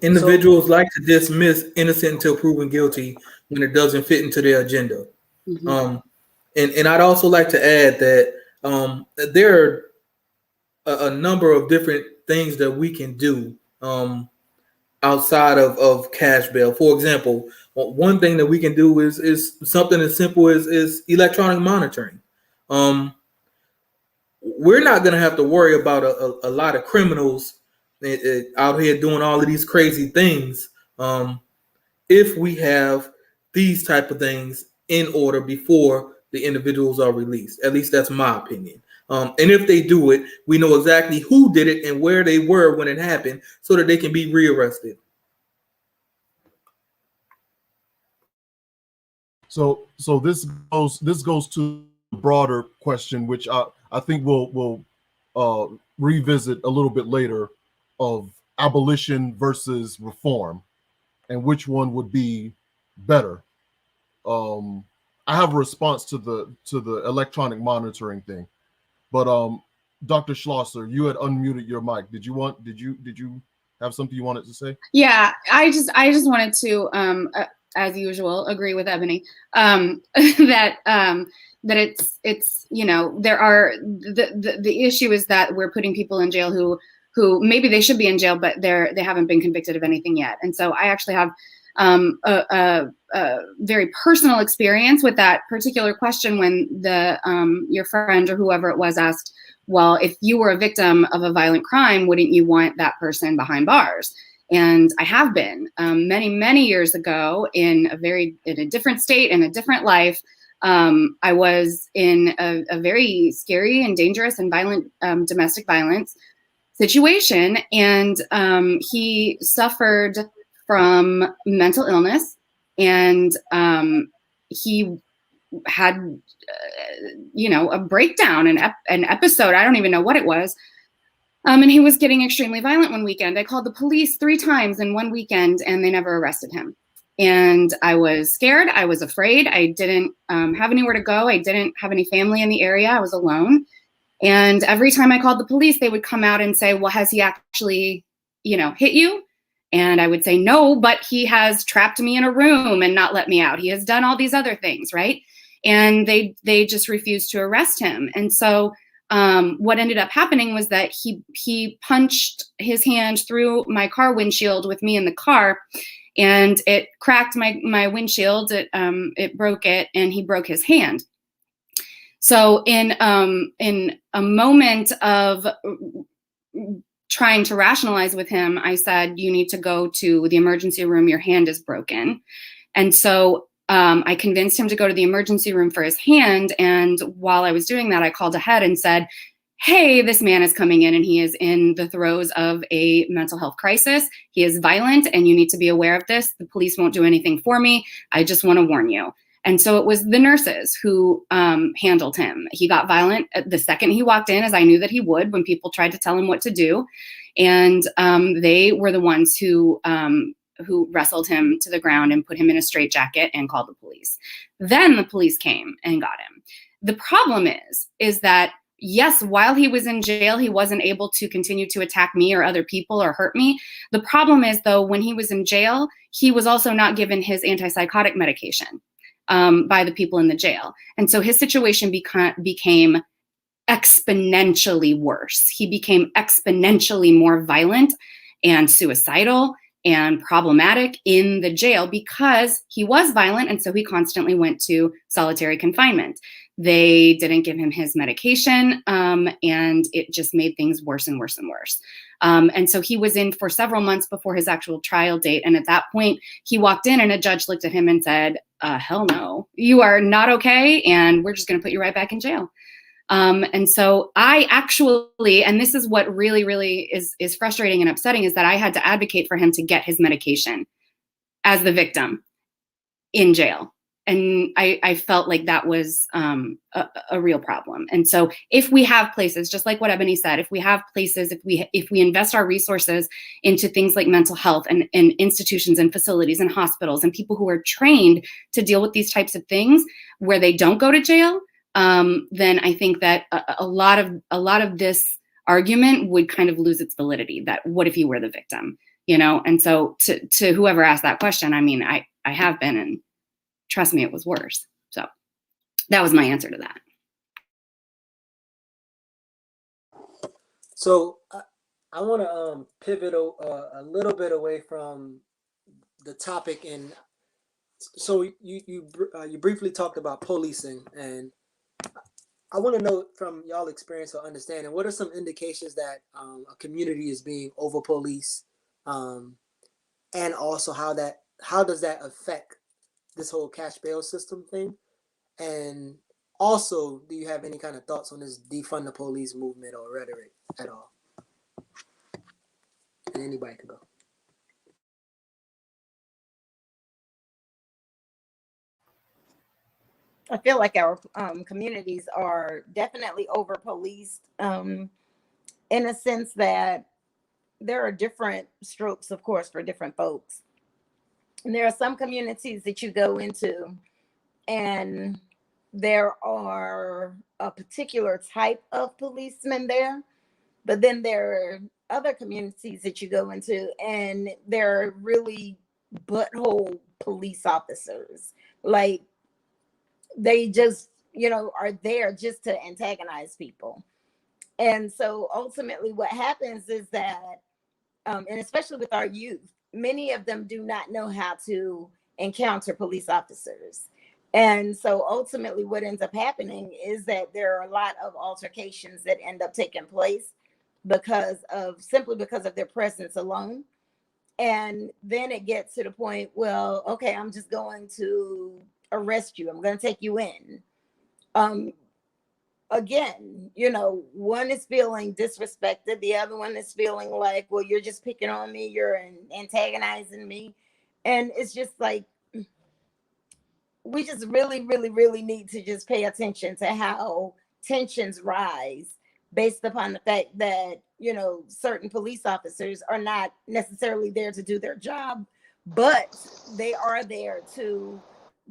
Individuals like to dismiss innocent until proven guilty when it doesn't fit into their agenda. Mm-hmm. And I'd also like to add that there are a number of different things that we can do outside of cash bail. For example, one thing that we can do is something as simple as electronic monitoring. We're not going to have to worry about a lot of criminals out here doing all of these crazy things if we have these type of things in order before the individuals are released. At least that's my opinion. And if they do it, we know exactly who did it and where they were when it happened so that they can be rearrested. So this goes to a broader question, which I think we'll revisit a little bit later, of abolition versus reform, and which one would be better. I have a response to the electronic monitoring thing, but Dr. Schlosser, you had unmuted your mic. Did you have something you wanted to say? Yeah, I just wanted to, as usual, agree with Ebony that it's there are the issue is that we're putting people in jail who maybe they should be in jail, but they haven't been convicted of anything yet. And so I actually have a very personal experience with that particular question when your friend or whoever it was asked, well, if you were a victim of a violent crime, wouldn't you want that person behind bars? And I have been many, many years ago in a different state, in a different life. I was in a very scary and dangerous and violent domestic violence situation. And he suffered from mental illness, and he had, a breakdown, an episode. I don't even know what it was. And he was getting extremely violent one weekend. I called the police 3 times in one weekend, and they never arrested him. And I was scared. I was afraid. I didn't have anywhere to go. I didn't have any family in the area. I was alone. And every time I called the police, they would come out and say, well, has he actually, hit you? And I would say, no, but he has trapped me in a room and not let me out. He has done all these other things, right? And they just refused to arrest him. And so what ended up happening was that he punched his hand through my car windshield with me in the car, and it cracked my windshield. It broke it, and he broke his hand. So in a moment of trying to rationalize with him, I said, you need to go to the emergency room. Your hand is broken. And so I convinced him to go to the emergency room for his hand. And while I was doing that, I called ahead and said, hey, this man is coming in and he is in the throes of a mental health crisis. He is violent and you need to be aware of this. The police won't do anything for me. I just want to warn you. And so it was the nurses who handled him. He got violent the second he walked in, as I knew that he would when people tried to tell him what to do. And they were the ones who wrestled him to the ground and put him in a straitjacket and called the police. Then the police came and got him. The problem is that, yes, while he was in jail, he wasn't able to continue to attack me or other people or hurt me. The problem is, though, when he was in jail, he was also not given his antipsychotic medication by the people in the jail. And so his situation became exponentially worse. He became exponentially more violent and suicidal and problematic in the jail because he was violent, and so he constantly went to solitary confinement. They didn't give him his medication, and it just made things worse and worse and worse. And so he was in for several months before his actual trial date. And at that point, he walked in and a judge looked at him and said, hell no, you are not okay, and we're just going to put you right back in jail. And so I actually, and this is what really, really is frustrating and upsetting, is that I had to advocate for him to get his medication as the victim in jail. And I felt like that was a real problem. And so if we have places, just like what Ebony said, if we have places, if we invest our resources into things like mental health and institutions and facilities and hospitals and people who are trained to deal with these types of things where they don't go to jail, then I think that a lot of this argument would kind of lose its validity. That what if you were the victim, you know? And so to whoever asked that question, I mean, I have been, and trust me, it was worse. So that was my answer to that. So I want to pivot a little bit away from the topic, and so you briefly talked about policing, and I want to know from y'all experience or understanding, what are some indications that a community is being over policed, and also how does that affect this whole cash bail system thing? And also, do you have any kind of thoughts on this defund the police movement or rhetoric at all? And anybody can go. I feel like our communities are definitely over policed, in a sense that there are different strokes, of course, for different folks. And there are some communities that you go into and there are a particular type of policeman there, but then there are other communities that you go into and they're really butthole police officers. Like, they just, are there just to antagonize people. And so ultimately what happens is that, and especially with our youth, many of them do not know how to encounter police officers. And so ultimately what ends up happening is that there are a lot of altercations that end up taking place simply because of their presence alone. And then it gets to the point, well, okay, I'm just going to arrest you. I'm going to take you in. Again, one is feeling disrespected. The other one is feeling like, well, you're just picking on me. You're antagonizing me. And it's just like, we just really, really, really need to just pay attention to how tensions rise based upon the fact that, certain police officers are not necessarily there to do their job, but they are there to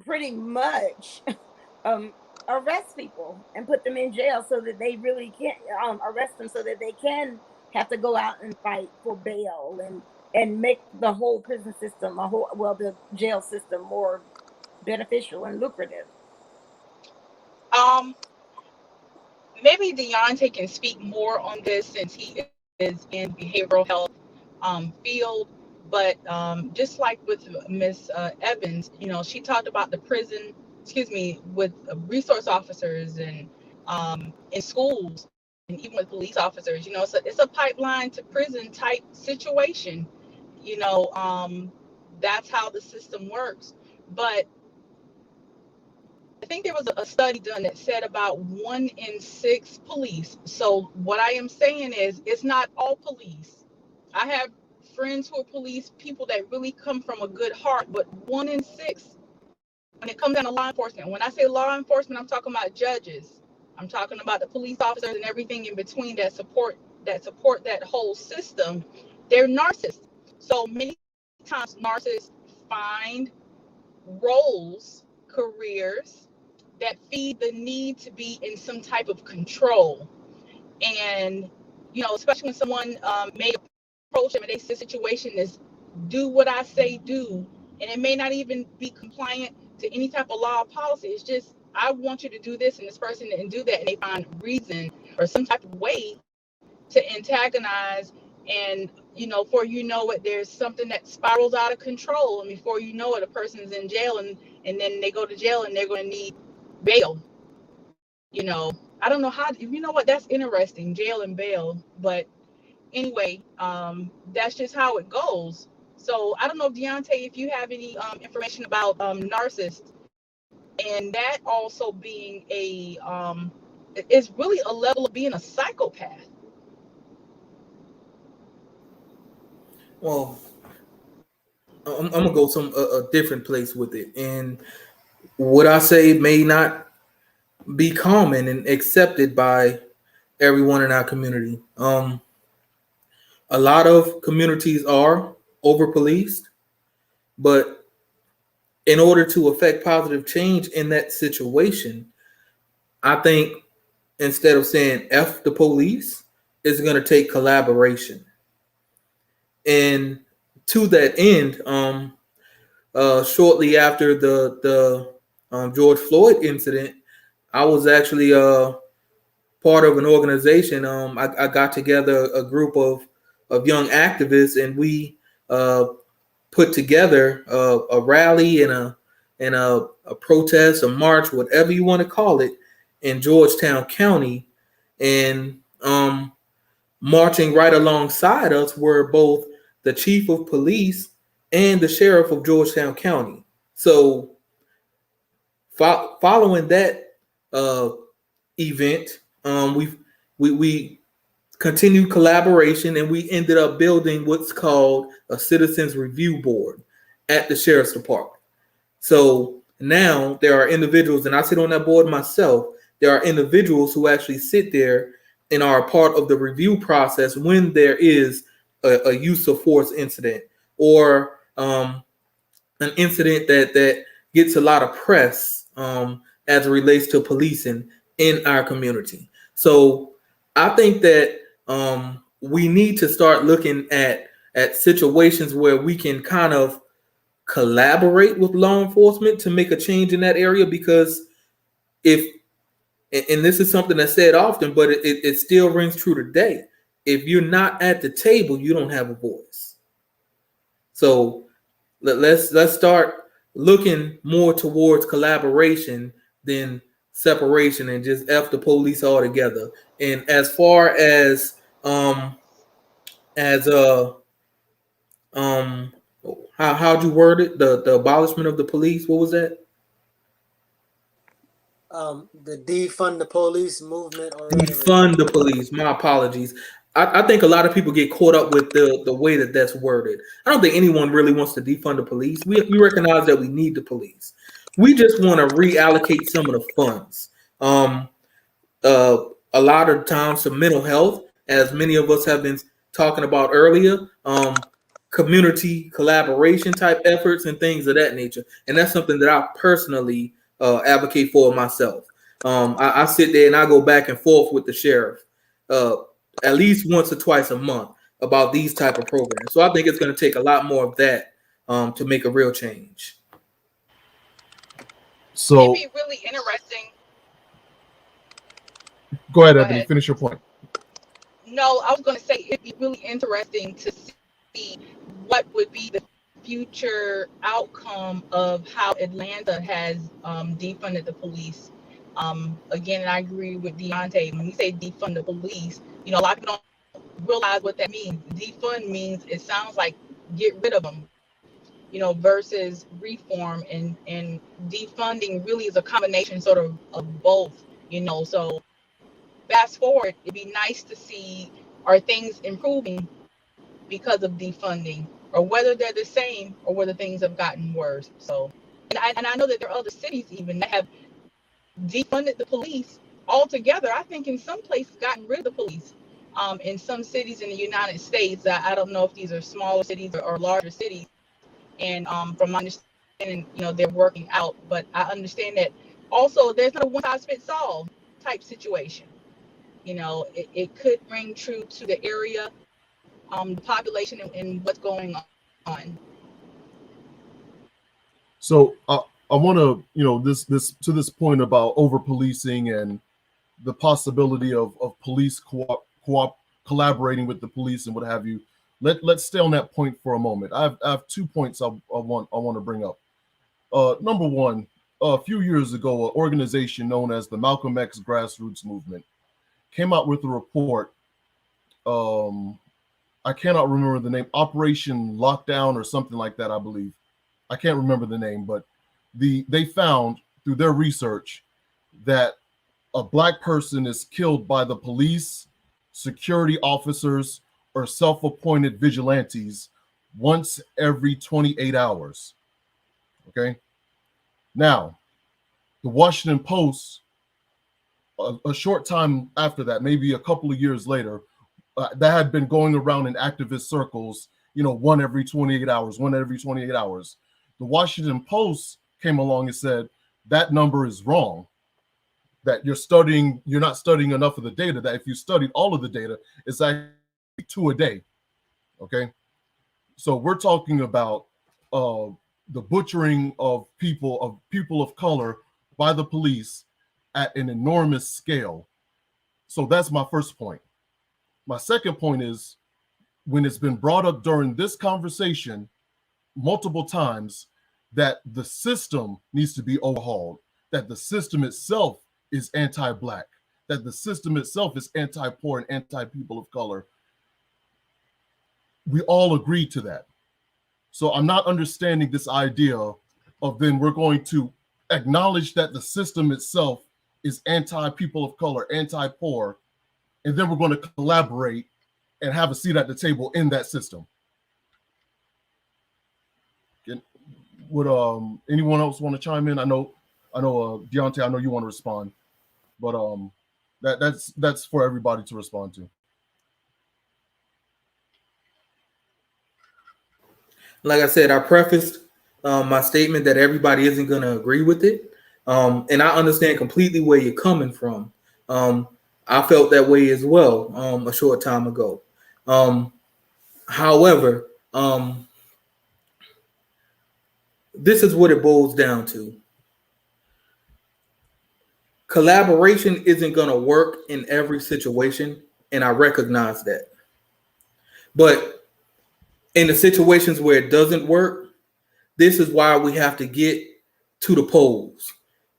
pretty much arrest people and put them in jail so that they really can't arrest them, so that they can have to go out and fight for bail and make the whole prison system, the jail system more beneficial and lucrative. Maybe Deontay can speak more on this since he is in behavioral health field. But just like with Miss Evans, she talked about the prison, with resource officers and in schools and even with police officers, so it's a pipeline to prison type situation. That's how the system works. But I think there was a study done that said about 1 in 6 police. So what I am saying is, it's not all police. I have friends who are police, people that really come from a good heart, but 1 in 6, when it comes down to law enforcement, when I say law enforcement, I'm talking about judges. I'm talking about the police officers and everything in between that support that whole system. They're narcissists. So many times narcissists find roles, careers that feed the need to be in some type of control. And, especially when someone may approach them and they say situation is do what I say do, and it may not even be compliant to any type of law or policy. It's just, I want you to do this, and this person didn't do that, and they find reason or some type of way to antagonize. And before you know it, there's something that spirals out of control, and before you know it, a person's in jail, and then they go to jail and they're going to need bail. I don't know how. What, that's interesting, jail and bail. But anyway, that's just how it goes. So I don't know, Deontay, if you have any information about narcissists, and that also being it's really a level of being a psychopath. Well, I'm gonna go a different place with it, and what I say may not be common and accepted by everyone in our community. A lot of communities are over policed, but in order to affect positive change in that situation, I think instead of saying F the police, it's going to take collaboration. And to that end, shortly after the George Floyd incident, I was actually part of an organization. I got together a group of young activists, and we put together a rally and a protest, a march, whatever you want to call it, in Georgetown County. And marching right alongside us were both the chief of police and the sheriff of Georgetown County. So following that event, we continued collaboration, and we ended up building what's called a citizens review board at the sheriff's department. So now there are individuals, and I sit on that board myself. There are individuals who actually sit there and are a part of the review process when there is a use of force incident, or an incident that gets a lot of press as it relates to policing in our community. So I think that we need to start looking at situations where we can kind of collaborate with law enforcement to make a change in that area, because and this is something that's said often, but it still rings true today. If you're not at the table, you don't have a voice. So let's start looking more towards collaboration than separation, and just F the police altogether. And as far as as how'd you word it? The abolishment of the police. What was that? The defund the police movement or rhetoric. Defund the police. My apologies. I think a lot of people get caught up with the way that that's worded. I don't think anyone really wants to defund the police. We recognize that we need the police. We just want to reallocate some of the funds. A lot of times to mental health, as many of us have been talking about earlier, community collaboration type efforts and things of that nature. And that's something that I personally advocate for myself. I sit there and I go back and forth with the sheriff at least once or twice a month about these type of programs. So I think it's going to take a lot more of that to make a real change. It'd So be really interesting. go ahead, Ebony. Finish your point. No, I was going to say it'd be really interesting to see what would be the future outcome of how Atlanta has defunded the police. Again, and I agree with Deontay. When you say defund the police, a lot of people don't realize what that means. Defund means, it sounds like get rid of them, versus reform, and defunding really is a combination sort of both, so fast forward, it'd be nice to see, are things improving because of defunding, or whether they're the same, or whether things have gotten worse. So, and I know that there are other cities even that have defunded the police altogether. I think in some places gotten rid of the police. In some cities in the United States, I don't know if these are smaller cities or larger cities, and from my understanding, they're working out. But I understand that also there's not a one size fits all type situation. It could ring true to the area, the population, and what's going on. So I want to, this to this point about over policing and the possibility of police collaborating with the police and what have you. Let's stay on that point for a moment. I have 2 points I want to bring up. Number one, a few years ago, an organization known as the Malcolm X Grassroots Movement came out with a report. I cannot remember the name, Operation Lockdown or something like that, I believe. I can't remember the name, but they found through their research that a Black person is killed by the police, security officers, or self-appointed vigilantes once every 28 hours. Okay. Now, the Washington Post, a short time after that, maybe a couple of years later, that had been going around in activist circles, one every 28 hours, one every 28 hours. The Washington Post came along and said that number is wrong, that you're not studying enough of the data, that if you studied all of the data, it's actually 2 a day. Okay. So we're talking about the butchering of people of color by the police at an enormous scale. So that's my first point. My second point is, when it's been brought up during this conversation multiple times, that the system needs to be overhauled, that the system itself is anti-Black, that the system itself is anti-poor and anti-people of color. We all agree to that. So I'm not understanding this idea of then we're going to acknowledge that the system itself is anti-people of color, anti-poor, and then we're going to collaborate and have a seat at the table in that system. Would anyone else want to chime in? I know, Deontay, I know you want to respond, but that's for everybody to respond to. Like I said, I prefaced my statement that everybody isn't going to agree with it. And I understand completely where you're coming from. I felt that way as well a short time ago. However, this is what it boils down to. Collaboration isn't going to work in every situation, and I recognize that. But in the situations where it doesn't work, this is why we have to get to the polls,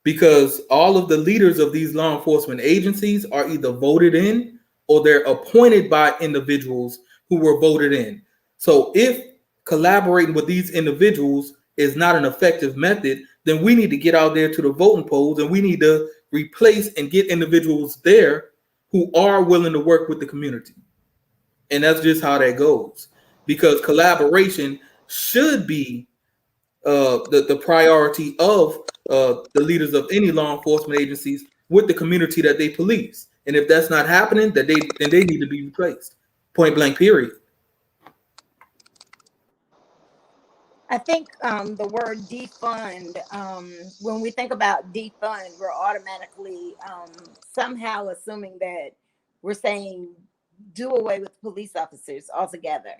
because all of the leaders of these law enforcement agencies are either voted in or they're appointed by individuals who were voted in. So if collaborating with these individuals is not an effective method, then we need to get out there to the voting polls and we need to replace and get individuals there who are willing to work with the community. And that's just how that goes, because collaboration should be the priority of the leaders of any law enforcement agencies with the community that they police. And if that's not happening, then they need to be replaced. Point blank, period. I think the word defund, when we think about defund, we're automatically somehow assuming that we're saying do away with police officers altogether.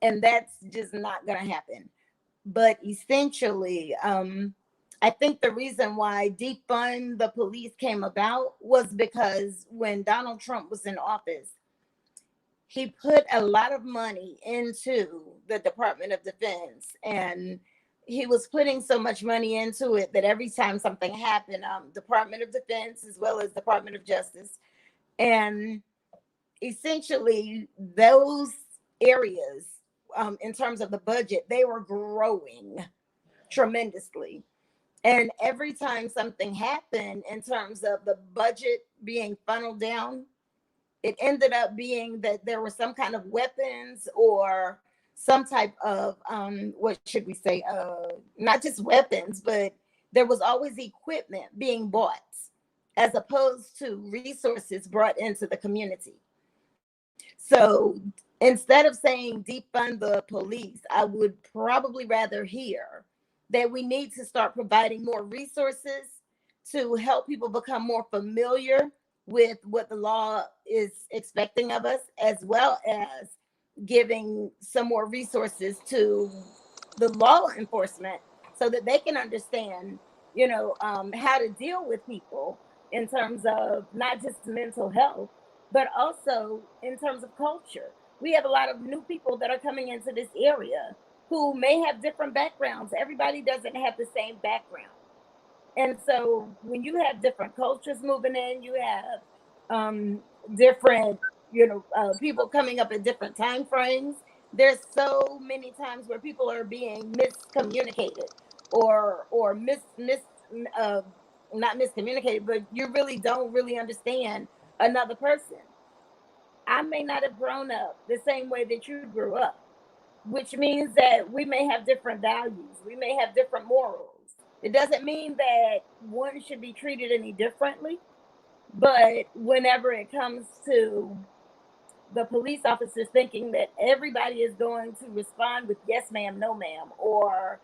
And that's just not going to happen. But essentially, I think the reason why defund the police came about was because when Donald Trump was in office, he put a lot of money into the Department of Defense, and he was putting so much money into it that every time something happened, Department of Defense as well as Department of Justice, and essentially those areas, in terms of the budget, they were growing tremendously. And every time something happened in terms of the budget being funneled down, it ended up being that there were some kind of weapons or some type of, what should we say, not just weapons, but there was always equipment being bought as opposed to resources brought into the community. So instead of saying defund the police, I would probably rather hear that we need to start providing more resources to help people become more familiar with what the law is expecting of us, as well as giving some more resources to the law enforcement so that they can understand, how to deal with people in terms of not just mental health, but also in terms of culture. We have a lot of new people that are coming into this area who may have different backgrounds. Everybody doesn't have the same background. And so when you have different cultures moving in, you have different, people coming up at different time frames. There's so many times where people are being miscommunicated or not miscommunicated, but you really don't really understand another person. I may not have grown up the same way that you grew up, which means that we may have different values. We may have different morals. It doesn't mean that one should be treated any differently, but whenever it comes to the police officers thinking that everybody is going to respond with yes ma'am, no ma'am, or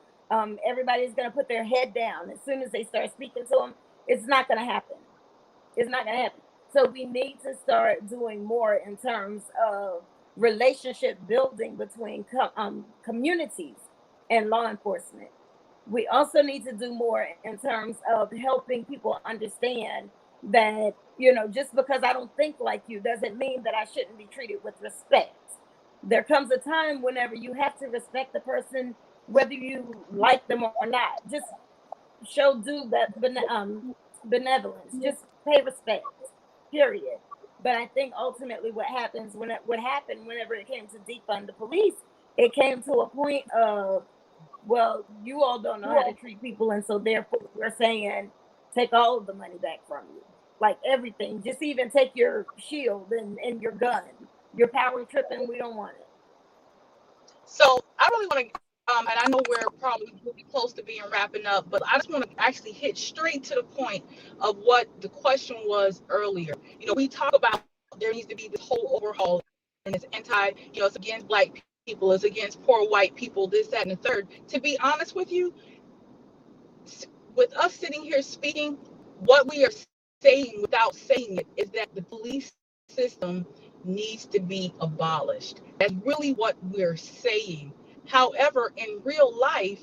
everybody is going to put their head down as soon as they start speaking to them, it's not going to happen. It's not going to happen. So we need to start doing more in terms of relationship building between communities and law enforcement. We also need to do more in terms of helping people understand that, just because I don't think like you doesn't mean that I shouldn't be treated with respect. There comes a time whenever you have to respect the person, whether you like them or not. Just show due benevolence. Just pay respect, period. But I think ultimately what happened whenever it came to defund the police, it came to a point of, well, you all don't know how to treat people, and so therefore we're saying take all of the money back from you. Like everything. Just even take your shield and your gun. Your power tripping, we don't want it. So I really want to, and I know we're probably really close to being wrapping up, but I just want to actually hit straight to the point of what the question was earlier. We talk about there needs to be this whole overhaul, and it's it's against Black people, it's against poor white people, this, that, and the third. To be honest with you, with us sitting here speaking, what we are saying without saying it is that the police system needs to be abolished. That's really what we're saying. However, in real life,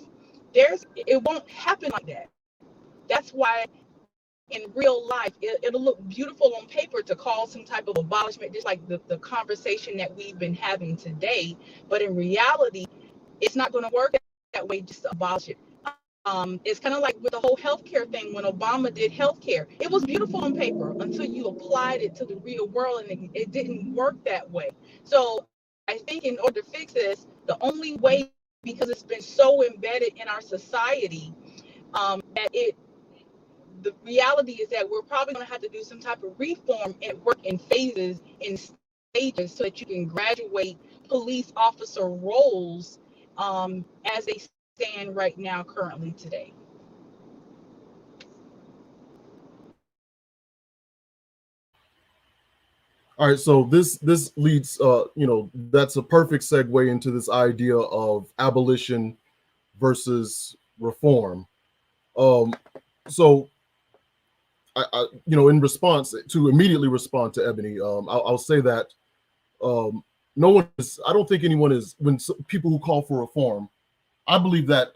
it won't happen like that. That's why in real life, it'll look beautiful on paper to call some type of abolishment, just like the conversation that we've been having today. But in reality, it's not going to work that way just to abolish it. It's kind of like with the whole healthcare thing when Obama did healthcare. It was beautiful on paper until you applied it to the real world, and it didn't work that way. So I think in order to fix this, the only way, because it's been so embedded in our society, the reality is that we're probably going to have to do some type of reform and work in phases, in stages, so that you can graduate police officer roles as they stand right now, currently today. All right, so this leads, that's a perfect segue into this idea of abolition versus reform. So in response to immediately respond to Ebony, I'll say that no one is. I don't think anyone is. When people who call for reform, I believe in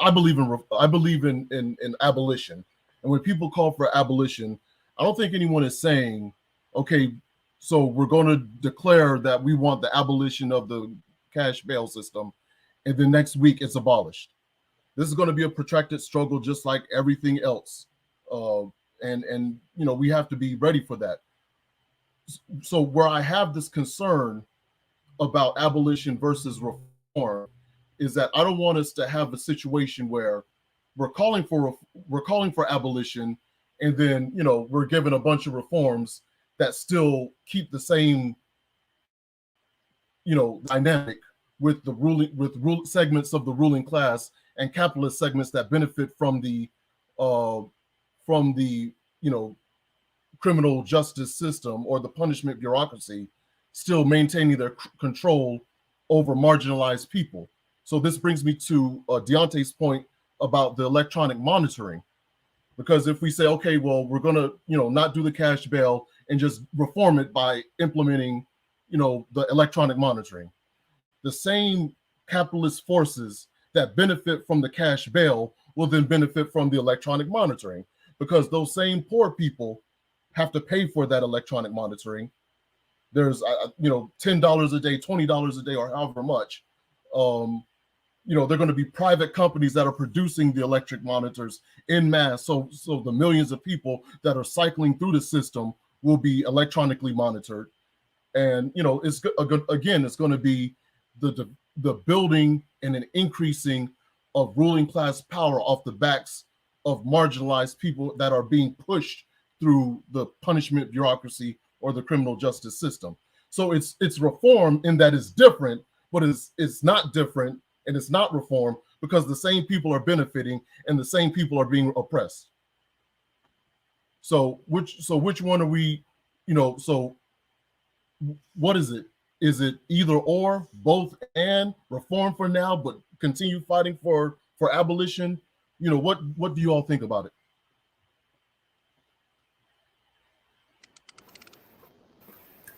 abolition, and when people call for abolition, I don't think anyone is saying, okay, so we're going to declare that we want the abolition of the cash bail system, and then next week it's abolished. This is going to be a protracted struggle, just like everything else, and we have to be ready for that. So where I have this concern about abolition versus reform is that I don't want us to have a situation where we're calling for abolition, and then we're given a bunch of reforms that still keep the same dynamic with the ruling segments of the ruling class and capitalist segments that benefit from the criminal justice system or the punishment bureaucracy still maintaining their control over marginalized people. So this brings me to Deontay's point about the electronic monitoring, because if we say, okay, well, we're going to not do the cash bail and just reform it by implementing the electronic monitoring, the same capitalist forces that benefit from the cash bail will then benefit from the electronic monitoring, because those same poor people have to pay for that electronic monitoring. There's, $10 a day, $20 a day, or however much. They're going to be private companies that are producing the electric monitors in mass. So the millions of people that are cycling through the system will be electronically monitored. And, it's going to be the building and an increasing of ruling class power off the backs of marginalized people that are being pushed through the punishment bureaucracy or the criminal justice system. So it's reform in that it's different, but it's not different and it's not reform because the same people are benefiting and the same people are being oppressed. So which one are we, so what is it? Is it either or, both and, reform for now, but continue fighting for abolition? What do you all think about it?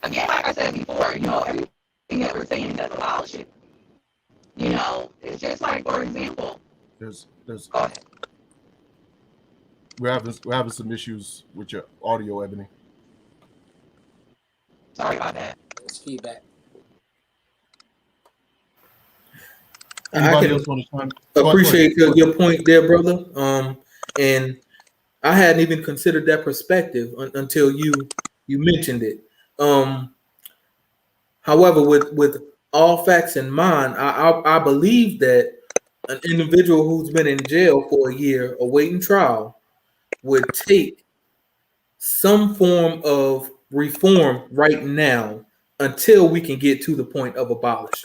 Again, like I said before, everything that we're saying does abolish it. It's just like, for example, there's go ahead. We're having some issues with your audio, Ebony. Sorry about that. It's feedback. Anybody else want to chime? Appreciate your point there, brother. And I hadn't even considered that perspective until you mentioned it. However, with all facts in mind, I believe that an individual who's been in jail for a year awaiting trial would take some form of reform right now until we can get to the point of abolish.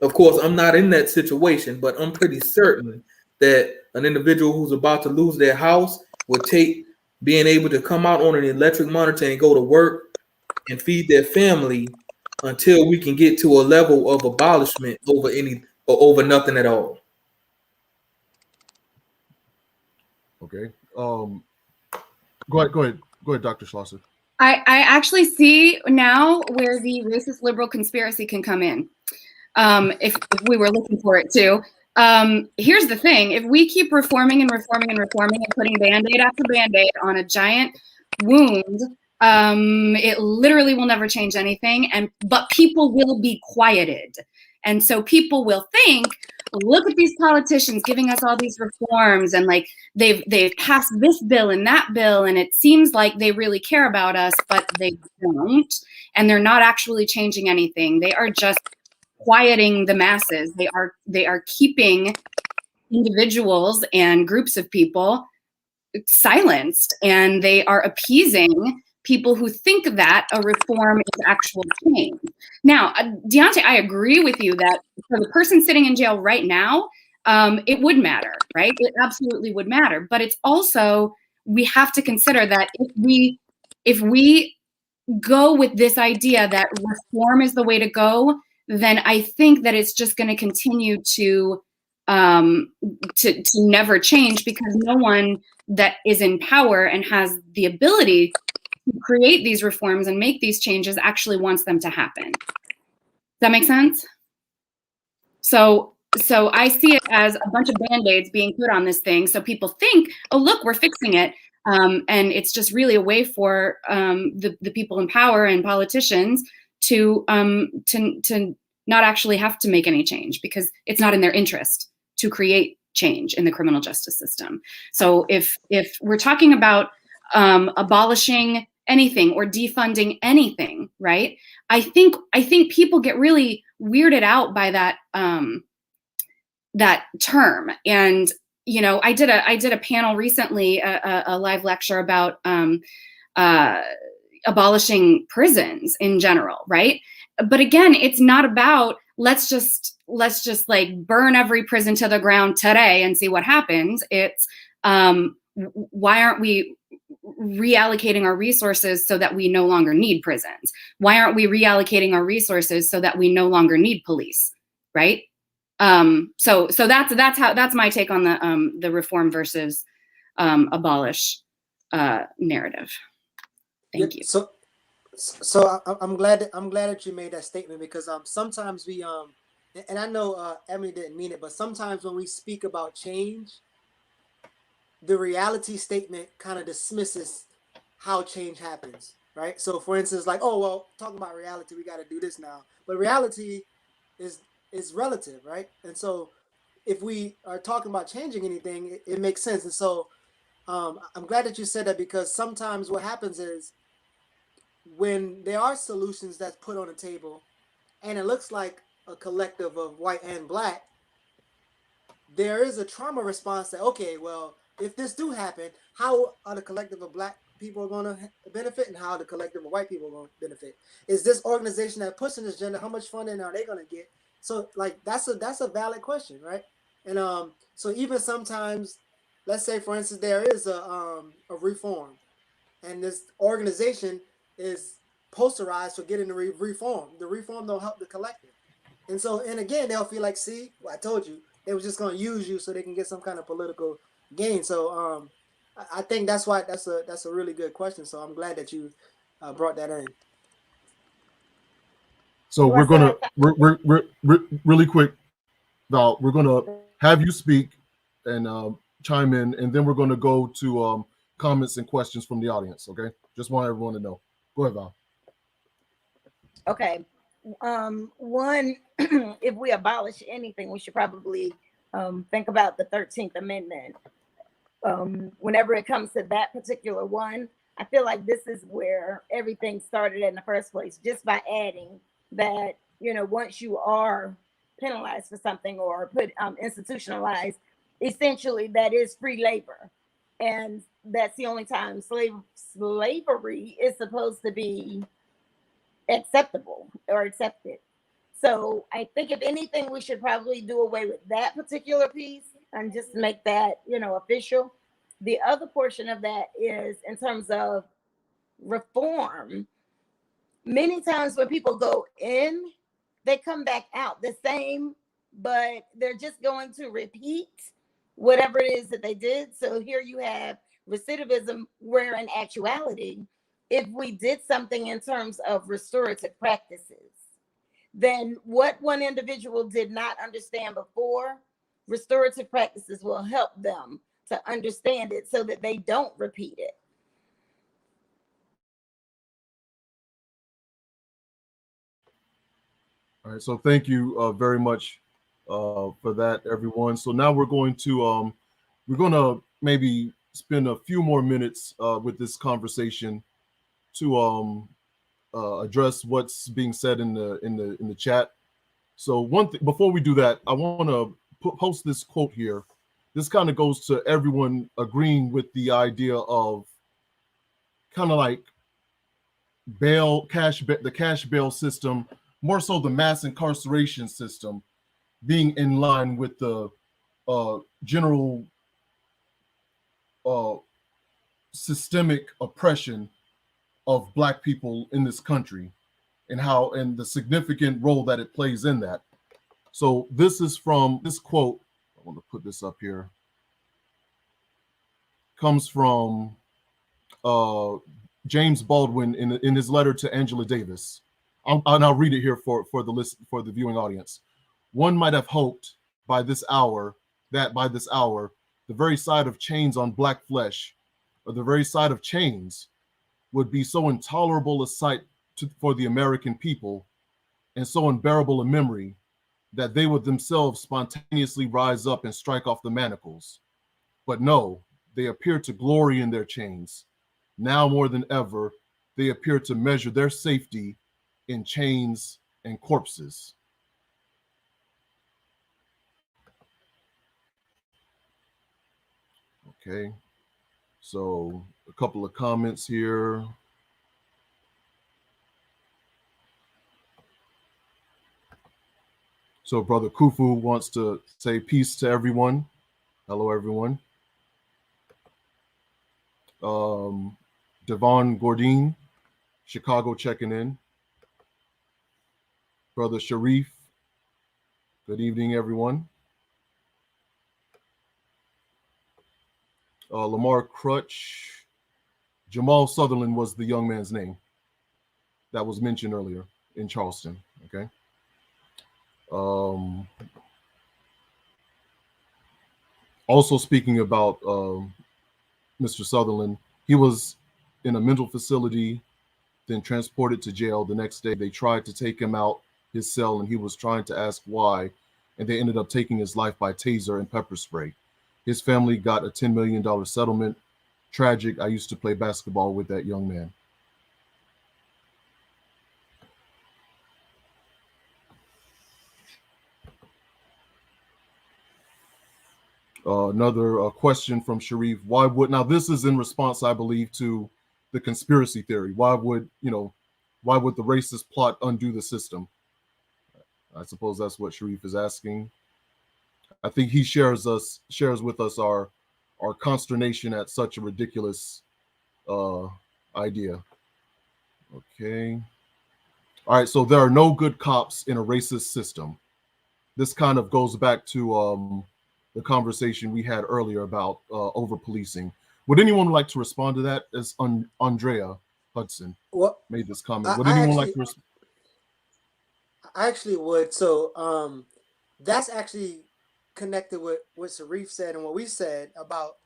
Of course, I'm not in that situation, but I'm pretty certain that an individual who's about to lose their house would take being able to come out on an electric monitor and go to work and feed their family until we can get to a level of abolishment over nothing at all. Okay. Go ahead, Dr. Schlosser. I actually see now where the racist liberal conspiracy can come in, if we were looking for it too. Here's the thing: if we keep reforming and reforming and reforming and putting Band-Aid after Band-Aid on a giant wound, it literally will never change anything. But people will be quieted, and so people will think, look at these politicians giving us all these reforms, and like they've passed this bill and that bill, and it seems like they really care about us, but they don't, and they're not actually changing anything. They are just quieting the masses. They are keeping individuals and groups of people silenced, and they are appeasing people who think that a reform is actual change. Now, Deontay, I agree with you that for the person sitting in jail right now, it would matter, right? It absolutely would matter. But it's also, we have to consider that if we go with this idea that reform is the way to go, then I think that it's just going to continue to never change, because no one that is in power and has the ability to create these reforms and make these changes actually wants them to happen. Does that make sense? So I see it as a bunch of Band-Aids being put on this thing, so people think, oh, look, we're fixing it. And it's just really a way for the people in power and politicians to not actually have to make any change, because it's not in their interest to create change in the criminal justice system. So if we're talking about abolishing anything or defunding anything, right? I think people get really weirded out by that that term. And I did a panel recently, a live lecture about abolishing prisons in general, right? But again, it's not about let's just like burn every prison to the ground today and see what happens. It's why aren't we reallocating our resources so that we no longer need prisons? Why aren't we reallocating our resources so that we no longer need police, right? So that's my take on the reform versus abolish narrative. Thank you. So I'm glad that you made that statement, because sometimes we and I know Emily didn't mean it, but sometimes when we speak about change, the reality statement kind of dismisses how change happens, right? So for instance, like, oh, well, talking about reality, we got to do this now. But reality is relative, right? And so if we are talking about changing anything, it makes sense. And so I'm glad that you said that, because sometimes what happens is when there are solutions that's put on the table and it looks like a collective of white and black, there is a trauma response that, okay, well, if this do happen, how are the collective of black people going to benefit, and how are the collective of white people going to benefit? Is this organization that pushing this agenda, how much funding are they going to get? So like that's a valid question, right? And so even sometimes, let's say for instance there is a reform, and this organization is posterized for getting the reform. The reform don't help the collective. And so, and again, they'll feel like, see, well, I told you, they was just going to use you so they can get some kind of political gain. So, I think that's why that's a really good question. So I'm glad that you brought that in. So we're gonna we're really quick, Val. We're gonna have you speak and chime in, and then we're gonna go to comments and questions from the audience. Okay, just want everyone to know. Go ahead, Val. Okay. One, if we abolish anything, we should probably think about the 13th Amendment. Whenever it comes to that particular one, I feel like this is where everything started in the first place, just by adding that, you know, once you are penalized for something or put institutionalized, essentially that is free labor. And that's the only time slavery is supposed to be acceptable or accepted. So I think if anything, we should probably do away with that particular piece and just make that, you know, official. The other portion of that is in terms of reform. Many times when people go in, they come back out the same, but they're just going to repeat whatever it is that they did. So here you have recidivism, where in actuality, if we did something in terms of restorative practices, then what one individual did not understand before, restorative practices will help them to understand it so that they don't repeat it. All right. So thank you very much for that, everyone. So now we're going to maybe spend a few more minutes with this conversation to address what's being said in the chat. So one thing before we do that, I want to post this quote here. This kind of goes to everyone agreeing with the idea of kind of like the cash bail system, more so the mass incarceration system, being in line with the general systemic oppression of Black people in this country, and the significant role that it plays in that. So this is from this quote. I want to put this up here. Comes from James Baldwin in his letter to Angela Davis. I'll read it here for the viewing audience. One might have hoped by this hour, the very sight of chains on Black flesh, or the very sight of chains, would be so intolerable a sight for the American people, and so unbearable a memory, that they would themselves spontaneously rise up and strike off the manacles. But no, they appear to glory in their chains. Now more than ever, they appear to measure their safety in chains and corpses. Okay, so a couple of comments here. So Brother Kufu wants to say peace to everyone. Hello, everyone. Devon Gordine, Chicago, checking in. Brother Sharif, good evening, everyone. Lamar Crutch, Jamal Sutherland was the young man's name that was mentioned earlier in Charleston. Okay. Also speaking about Mr. Sutherland, he was in a mental facility, then transported to jail. The next day, they tried to take him out his cell, and he was trying to ask why, and they ended up taking his life by taser and pepper spray. His family got a $10 million settlement. Tragic. I used to play basketball with that young man. Another question from Sharif. Why would, now this is in response, I believe, to the conspiracy theory. Why would the racist plot undo the system? I suppose that's what Sharif is asking. I think he shares with us our consternation at such a ridiculous idea. Okay. All right, so there are no good cops in a racist system. This kind of goes back to the conversation we had earlier about over-policing. Would anyone like to respond to that? As Andrea Hudson made this comment. Would anyone like to respond? I actually would. So that's actually connected with what Sharif said and what we said about,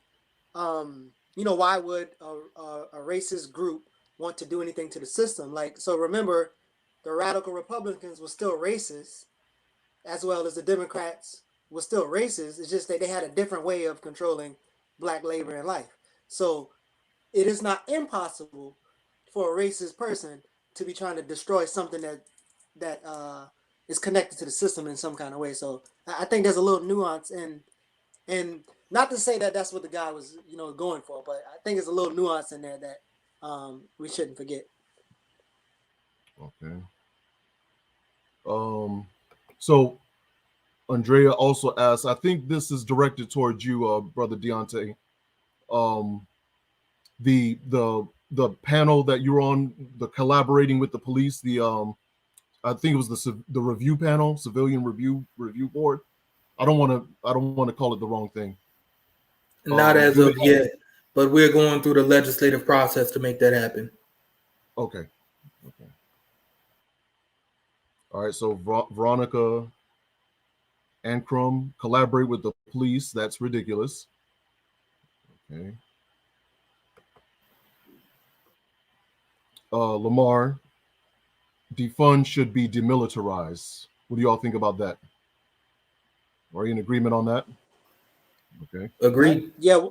why would a racist group want to do anything to the system? Like, so remember, the radical Republicans were still racist, as well as the Democrats were still racist. It's just that they had a different way of controlling black labor and life. So it is not impossible for a racist person to be trying to destroy something that is connected to the system in some kind of way. So I think there's a little nuance and not to say that that's what the guy was, going for, but I think there's a little nuance in there that we shouldn't forget. Okay. So Andrea also asks, I think this is directed towards you, Brother Deontay. The panel that you're on, the collaborating with the police, I think it was the review panel, civilian review board. I don't want to call it the wrong thing. Not as of yet, but we're going through the legislative process to make that happen. Okay. All right. So Veronica Ancrum, collaborate with the police. That's ridiculous. Okay. Lamar, defund should be demilitarized. What do you all think about that? Are you in agreement on that? Okay. Agreed. Yeah.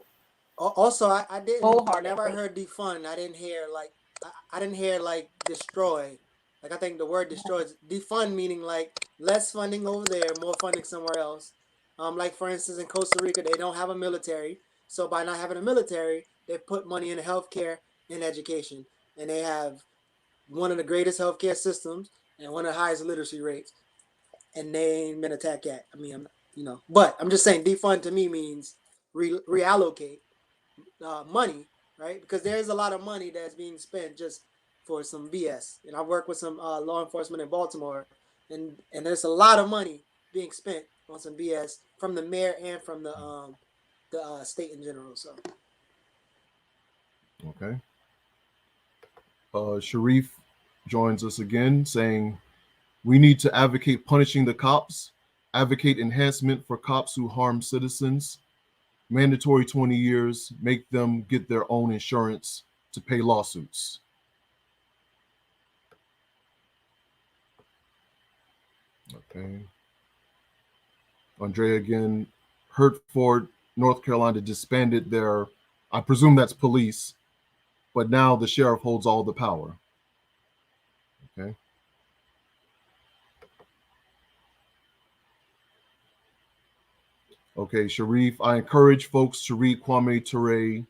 Also, I didn't. Wholeheartedly. Whenever I heard defund, I didn't hear like destroy. Like, I think the word destroy is defund, meaning like less funding over there, more funding somewhere else. Like for instance, in Costa Rica, they don't have a military, so by not having a military, they put money in healthcare and education, and they have one of the greatest healthcare systems and one of the highest literacy rates, and they ain't been attacked yet. I mean, but I'm just saying defund to me means reallocate money, right? Because there's a lot of money that's being spent just for some BS. And I work with some law enforcement in Baltimore, and there's a lot of money being spent on some BS from the mayor and from the state in general. So, okay. Sharif joins us again, saying we need to advocate punishing the cops, advocate enhancement for cops who harm citizens, mandatory 20 years, make them get their own insurance to pay lawsuits. Okay. Andrea again, Hertford, North Carolina disbanded their, I presume that's police, but now the sheriff holds all the power. Okay. Okay, Sharif, I encourage folks to read Kwame Ture,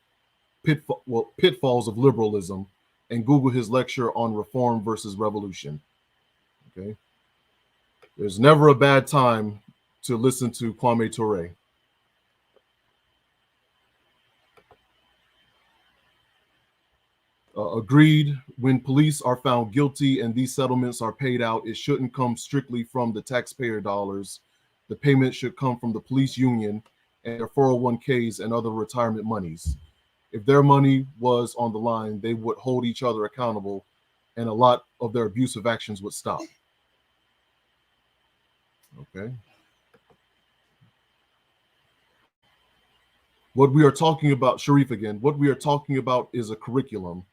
Pitfalls of Liberalism, and Google his lecture on reform versus revolution. Okay. There's never a bad time to listen to Kwame Ture. Agreed, when police are found guilty and these settlements are paid out, it shouldn't come strictly from the taxpayer dollars. The payment should come from the police union and their 401ks and other retirement monies. If their money was on the line, they would hold each other accountable and a lot of their abusive actions would stop. Okay. What we are talking about, Sharif again, what we are talking about is a curriculum.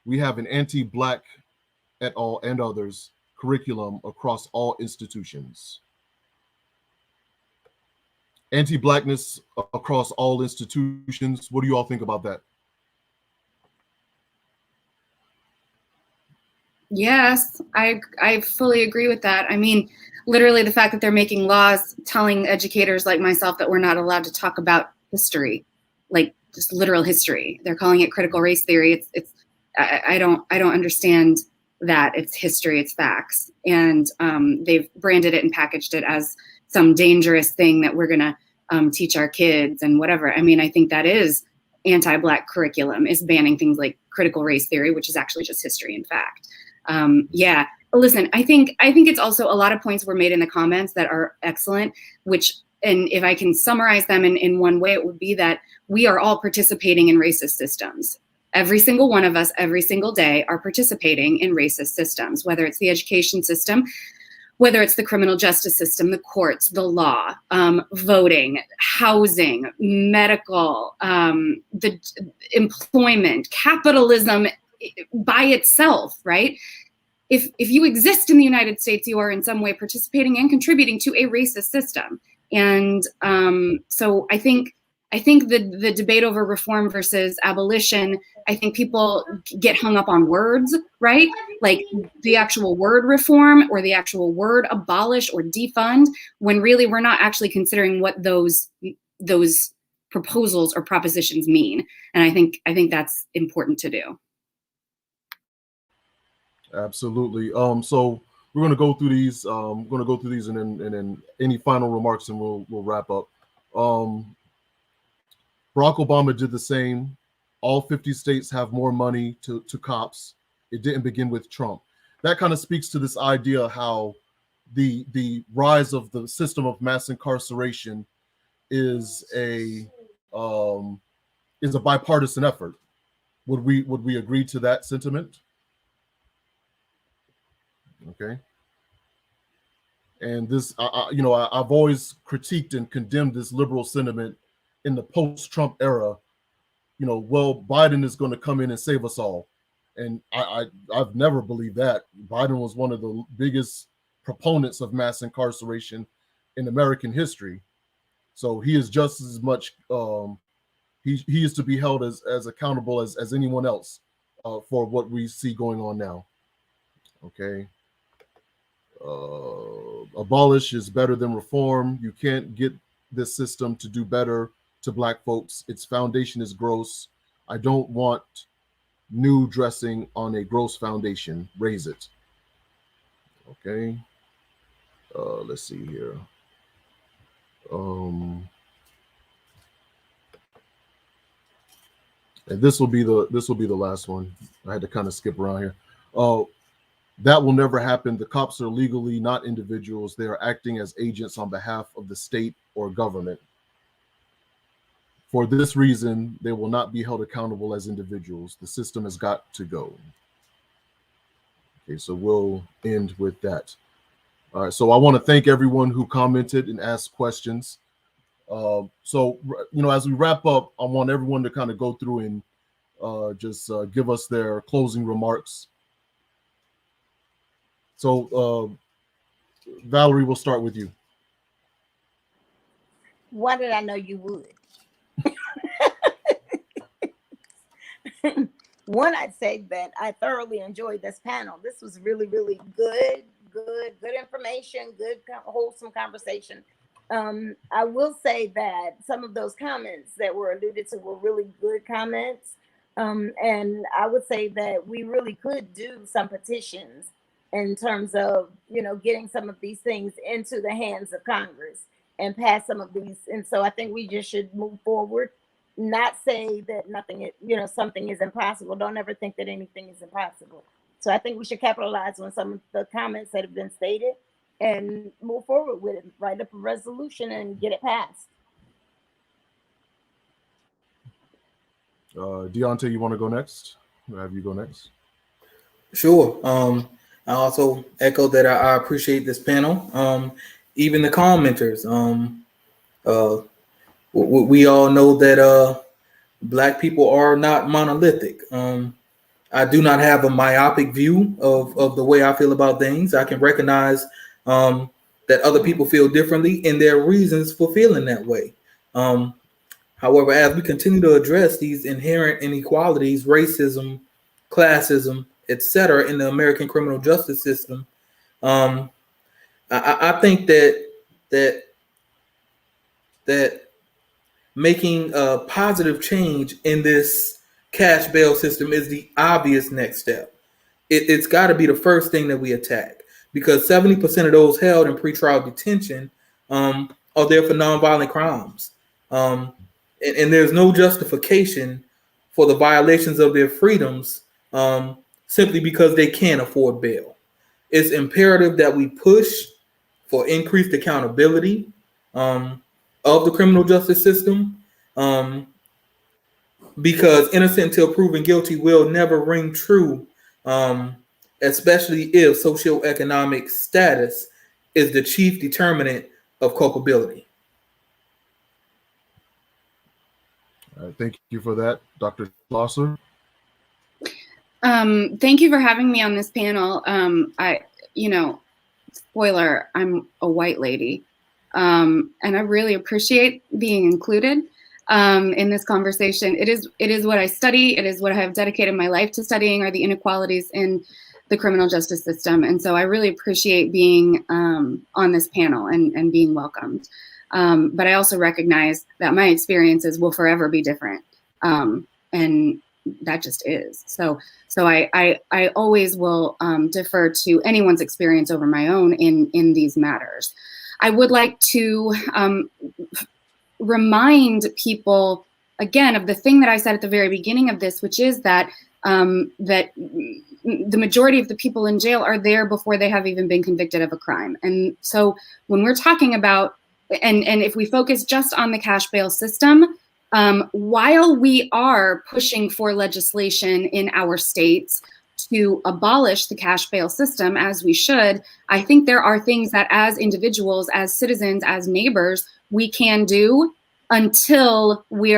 we have an anti-Black et al. And others curriculum across all institutions. Anti-Blackness across all institutions. What do you all think about that? Yes, I fully agree with that. I mean, literally the fact that they're making laws telling educators like myself that we're not allowed to talk about history, like just literal history. They're calling it critical race theory. I don't understand that. It's history, it's facts. And they've branded it and packaged it as some dangerous thing that we're gonna teach our kids and whatever. I mean, I think that is anti-Black curriculum, is banning things like critical race theory, which is actually just history and fact. Yeah, listen, I think it's also a lot of points were made in the comments that are excellent, and if I can summarize them in one way, it would be that we are all participating in racist systems. Every single one of us, every single day, are participating in racist systems, whether it's the education system, whether it's the criminal justice system, the courts, the law, voting, housing, medical, the employment, capitalism by itself, right? If you exist in the United States, you are in some way participating and contributing to a racist system. And so I think the debate over reform versus abolition, I think people get hung up on words, right? Like the actual word reform or the actual word abolish or defund, when really we're not actually considering what those proposals or propositions mean. And I think that's important to do. Absolutely. So we're going to go through these. And then any final remarks, and we'll wrap up. Barack Obama did the same. All 50 states have more money to cops. It didn't begin with Trump. That kind of speaks to this idea how the rise of the system of mass incarceration is a bipartisan effort. Would we agree to that sentiment? Okay. And this, I've always critiqued and condemned this liberal sentiment in the post-Trump era. Well, Biden is going to come in and save us all. And I've never believed that. Biden was one of the biggest proponents of mass incarceration in American history. So he is just as much, he is to be held as accountable as anyone else for what we see going on now. Okay. Abolish is better than reform. You can't get this system to do better to Black folks. Its foundation is gross. I don't want new dressing on a gross foundation. Raise it. Okay. Let's see here. And this will be the last one. I had to kind of skip around here. That will never happen. The cops are legally not individuals. They are acting as agents on behalf of the state or government. For this reason, they will not be held accountable as individuals. The system has got to go. Okay, so we'll end with that. All right, so I want to thank everyone who commented and asked questions. So, as we wrap up, I want everyone to kind of go through and just give us their closing remarks. So, Valerie, we'll start with you. Why did I know you would? One, I'd say that I thoroughly enjoyed this panel. This was really, really good information, good, wholesome conversation. I will say that some of those comments that were alluded to were really good comments. And I would say that we really could do some petitions in terms of, getting some of these things into the hands of Congress and pass some of these. And so I think we just should move forward, not say that nothing, something is impossible. Don't ever think that anything is impossible. So I think we should capitalize on some of the comments that have been stated and move forward with it, write up a resolution and get it passed. Deontay, you want to go next? I'll have you go next. Sure. I also echo that I appreciate this panel. Even the commenters. We all know that Black people are not monolithic. I I do not have a myopic view of the way I feel about things. I can recognize that other people feel differently and there are reasons for feeling that way. However, as we continue to address these inherent inequalities, racism, classism, etc., in the American criminal justice system, I think that that making a positive change in this cash bail system is the obvious next step. It's got to be the first thing that we attack because 70% of those held in pretrial detention are there for nonviolent crimes. And there's no justification for the violations of their freedoms simply because they can't afford bail. It's imperative that we push for increased accountability of the criminal justice system because innocent until proven guilty will never ring true, especially if socioeconomic status is the chief determinant of culpability. All right, thank you for that, Dr. Schlosser. Thank you for having me on this panel. Spoiler, I'm a white lady. And I really appreciate being included in this conversation. It is what I study. It is what I have dedicated my life to studying, are the inequalities in the criminal justice system. And so I really appreciate being on this panel and being welcomed. But I also recognize that my experiences will forever be different. And that just is. So I always will defer to anyone's experience over my own in these matters. I would like to remind people again of the thing that I said at the very beginning of this, which is that that the majority of the people in jail are there before they have even been convicted of a crime. And so when we're talking about, and if we focus just on the cash bail system, while we are pushing for legislation in our states to abolish the cash bail system, as we should, I think there are things that as individuals, as citizens, as neighbors, we can do until we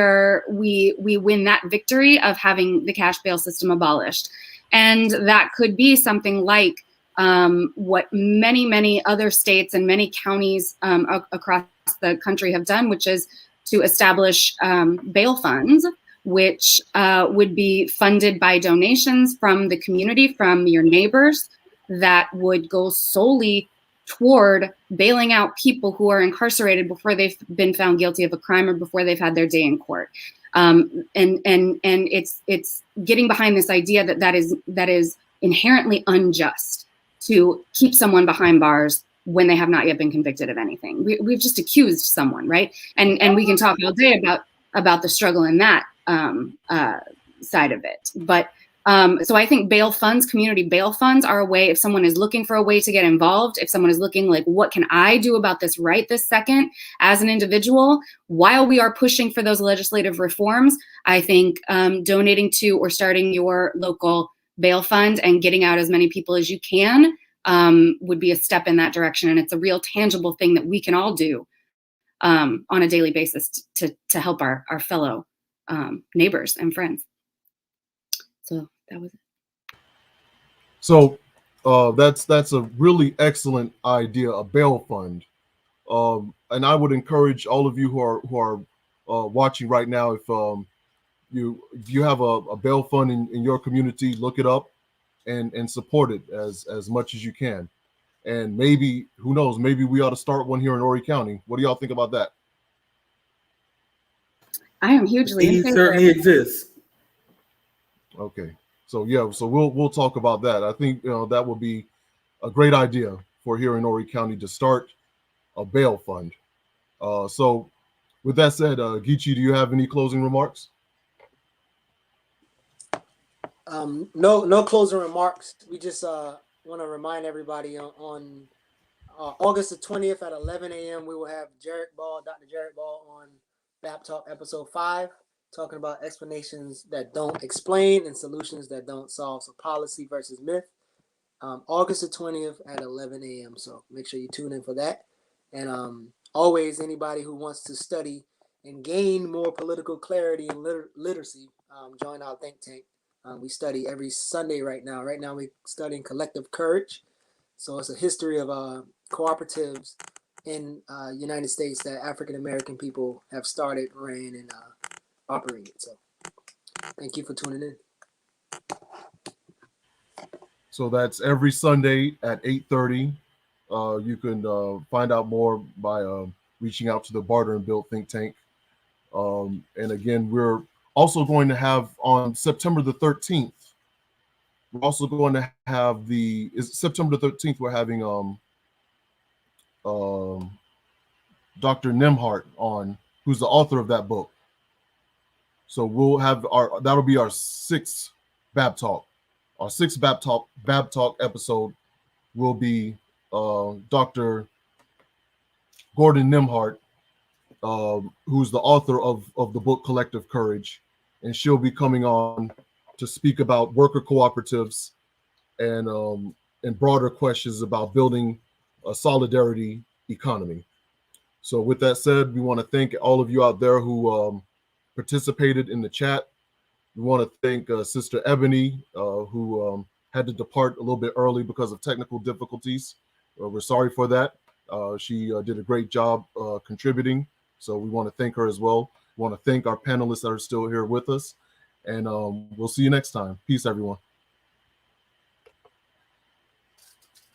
win that victory of having the cash bail system abolished. And that could be something like what many other states and many counties across the country have done, which is to establish bail funds, which would be funded by donations from the community, from your neighbors, that would go solely toward bailing out people who are incarcerated before they've been found guilty of a crime or before they've had their day in court. And it's getting behind this idea that is inherently unjust to keep someone behind bars when they have not yet been convicted of anything. We've just accused someone, right? And we can talk all day about the struggle in that side of it. But so I think bail funds, community bail funds, are a way, if someone is looking for a way to get involved, if someone is looking like, what can I do about this right this second as an individual, while we are pushing for those legislative reforms, I think donating to or starting your local bail fund and getting out as many people as you can would be a step in that direction. And it's a real tangible thing that we can all do on a daily basis to help our fellow neighbors and friends. So that was it. So that's a really excellent idea, a bail fund. And I would encourage all of you who are watching right now, if you have a bail fund in your community, look it up and support it as much as you can. And maybe, who knows, maybe we ought to start one here in Horry County. What do y'all think about that? I am hugely in favor. It certainly exists. Okay. So yeah, so we'll talk about that. I think that would be a great idea for here in Horry County to start a bail fund. So with that said, Geechee, do you have any closing remarks? No closing remarks. We just want to remind everybody on August the 20th at 11 a.m. we will have Dr. Jared Ball on BAP Talk episode 5, talking about explanations that don't explain and solutions that don't solve. So policy versus myth. August the 20th at 11 a.m. So make sure you tune in for that. And always, anybody who wants to study and gain more political clarity and literacy, join our think tank. We study every Sunday right now. Right now we're studying collective courage. So it's a history of cooperatives in United States that African American people have started, ran, and operated. So thank you for tuning in. So that's every Sunday at 8:30. You can find out more by reaching out to the bARTer&Build think tank. And again, we're also going to have on September the 13th. We're also going to have September the 13th. We're having Dr. Nimhart on, who's the author of that book. So we'll have that'll be our sixth Bab Talk. Our sixth Bab Talk episode will be Dr. Gordon Nimhart, who's the author of the book Collective Courage, and she'll be coming on to speak about worker cooperatives and broader questions about building a solidarity economy. So with that said, we want to thank all of you out there who participated in the chat. We want to thank Sister Ebony, who had to depart a little bit early because of technical difficulties. We're sorry for that. She did a great job contributing, so we want to thank her as well. We want to thank our panelists that are still here with us, and we'll see you next time. Peace, everyone.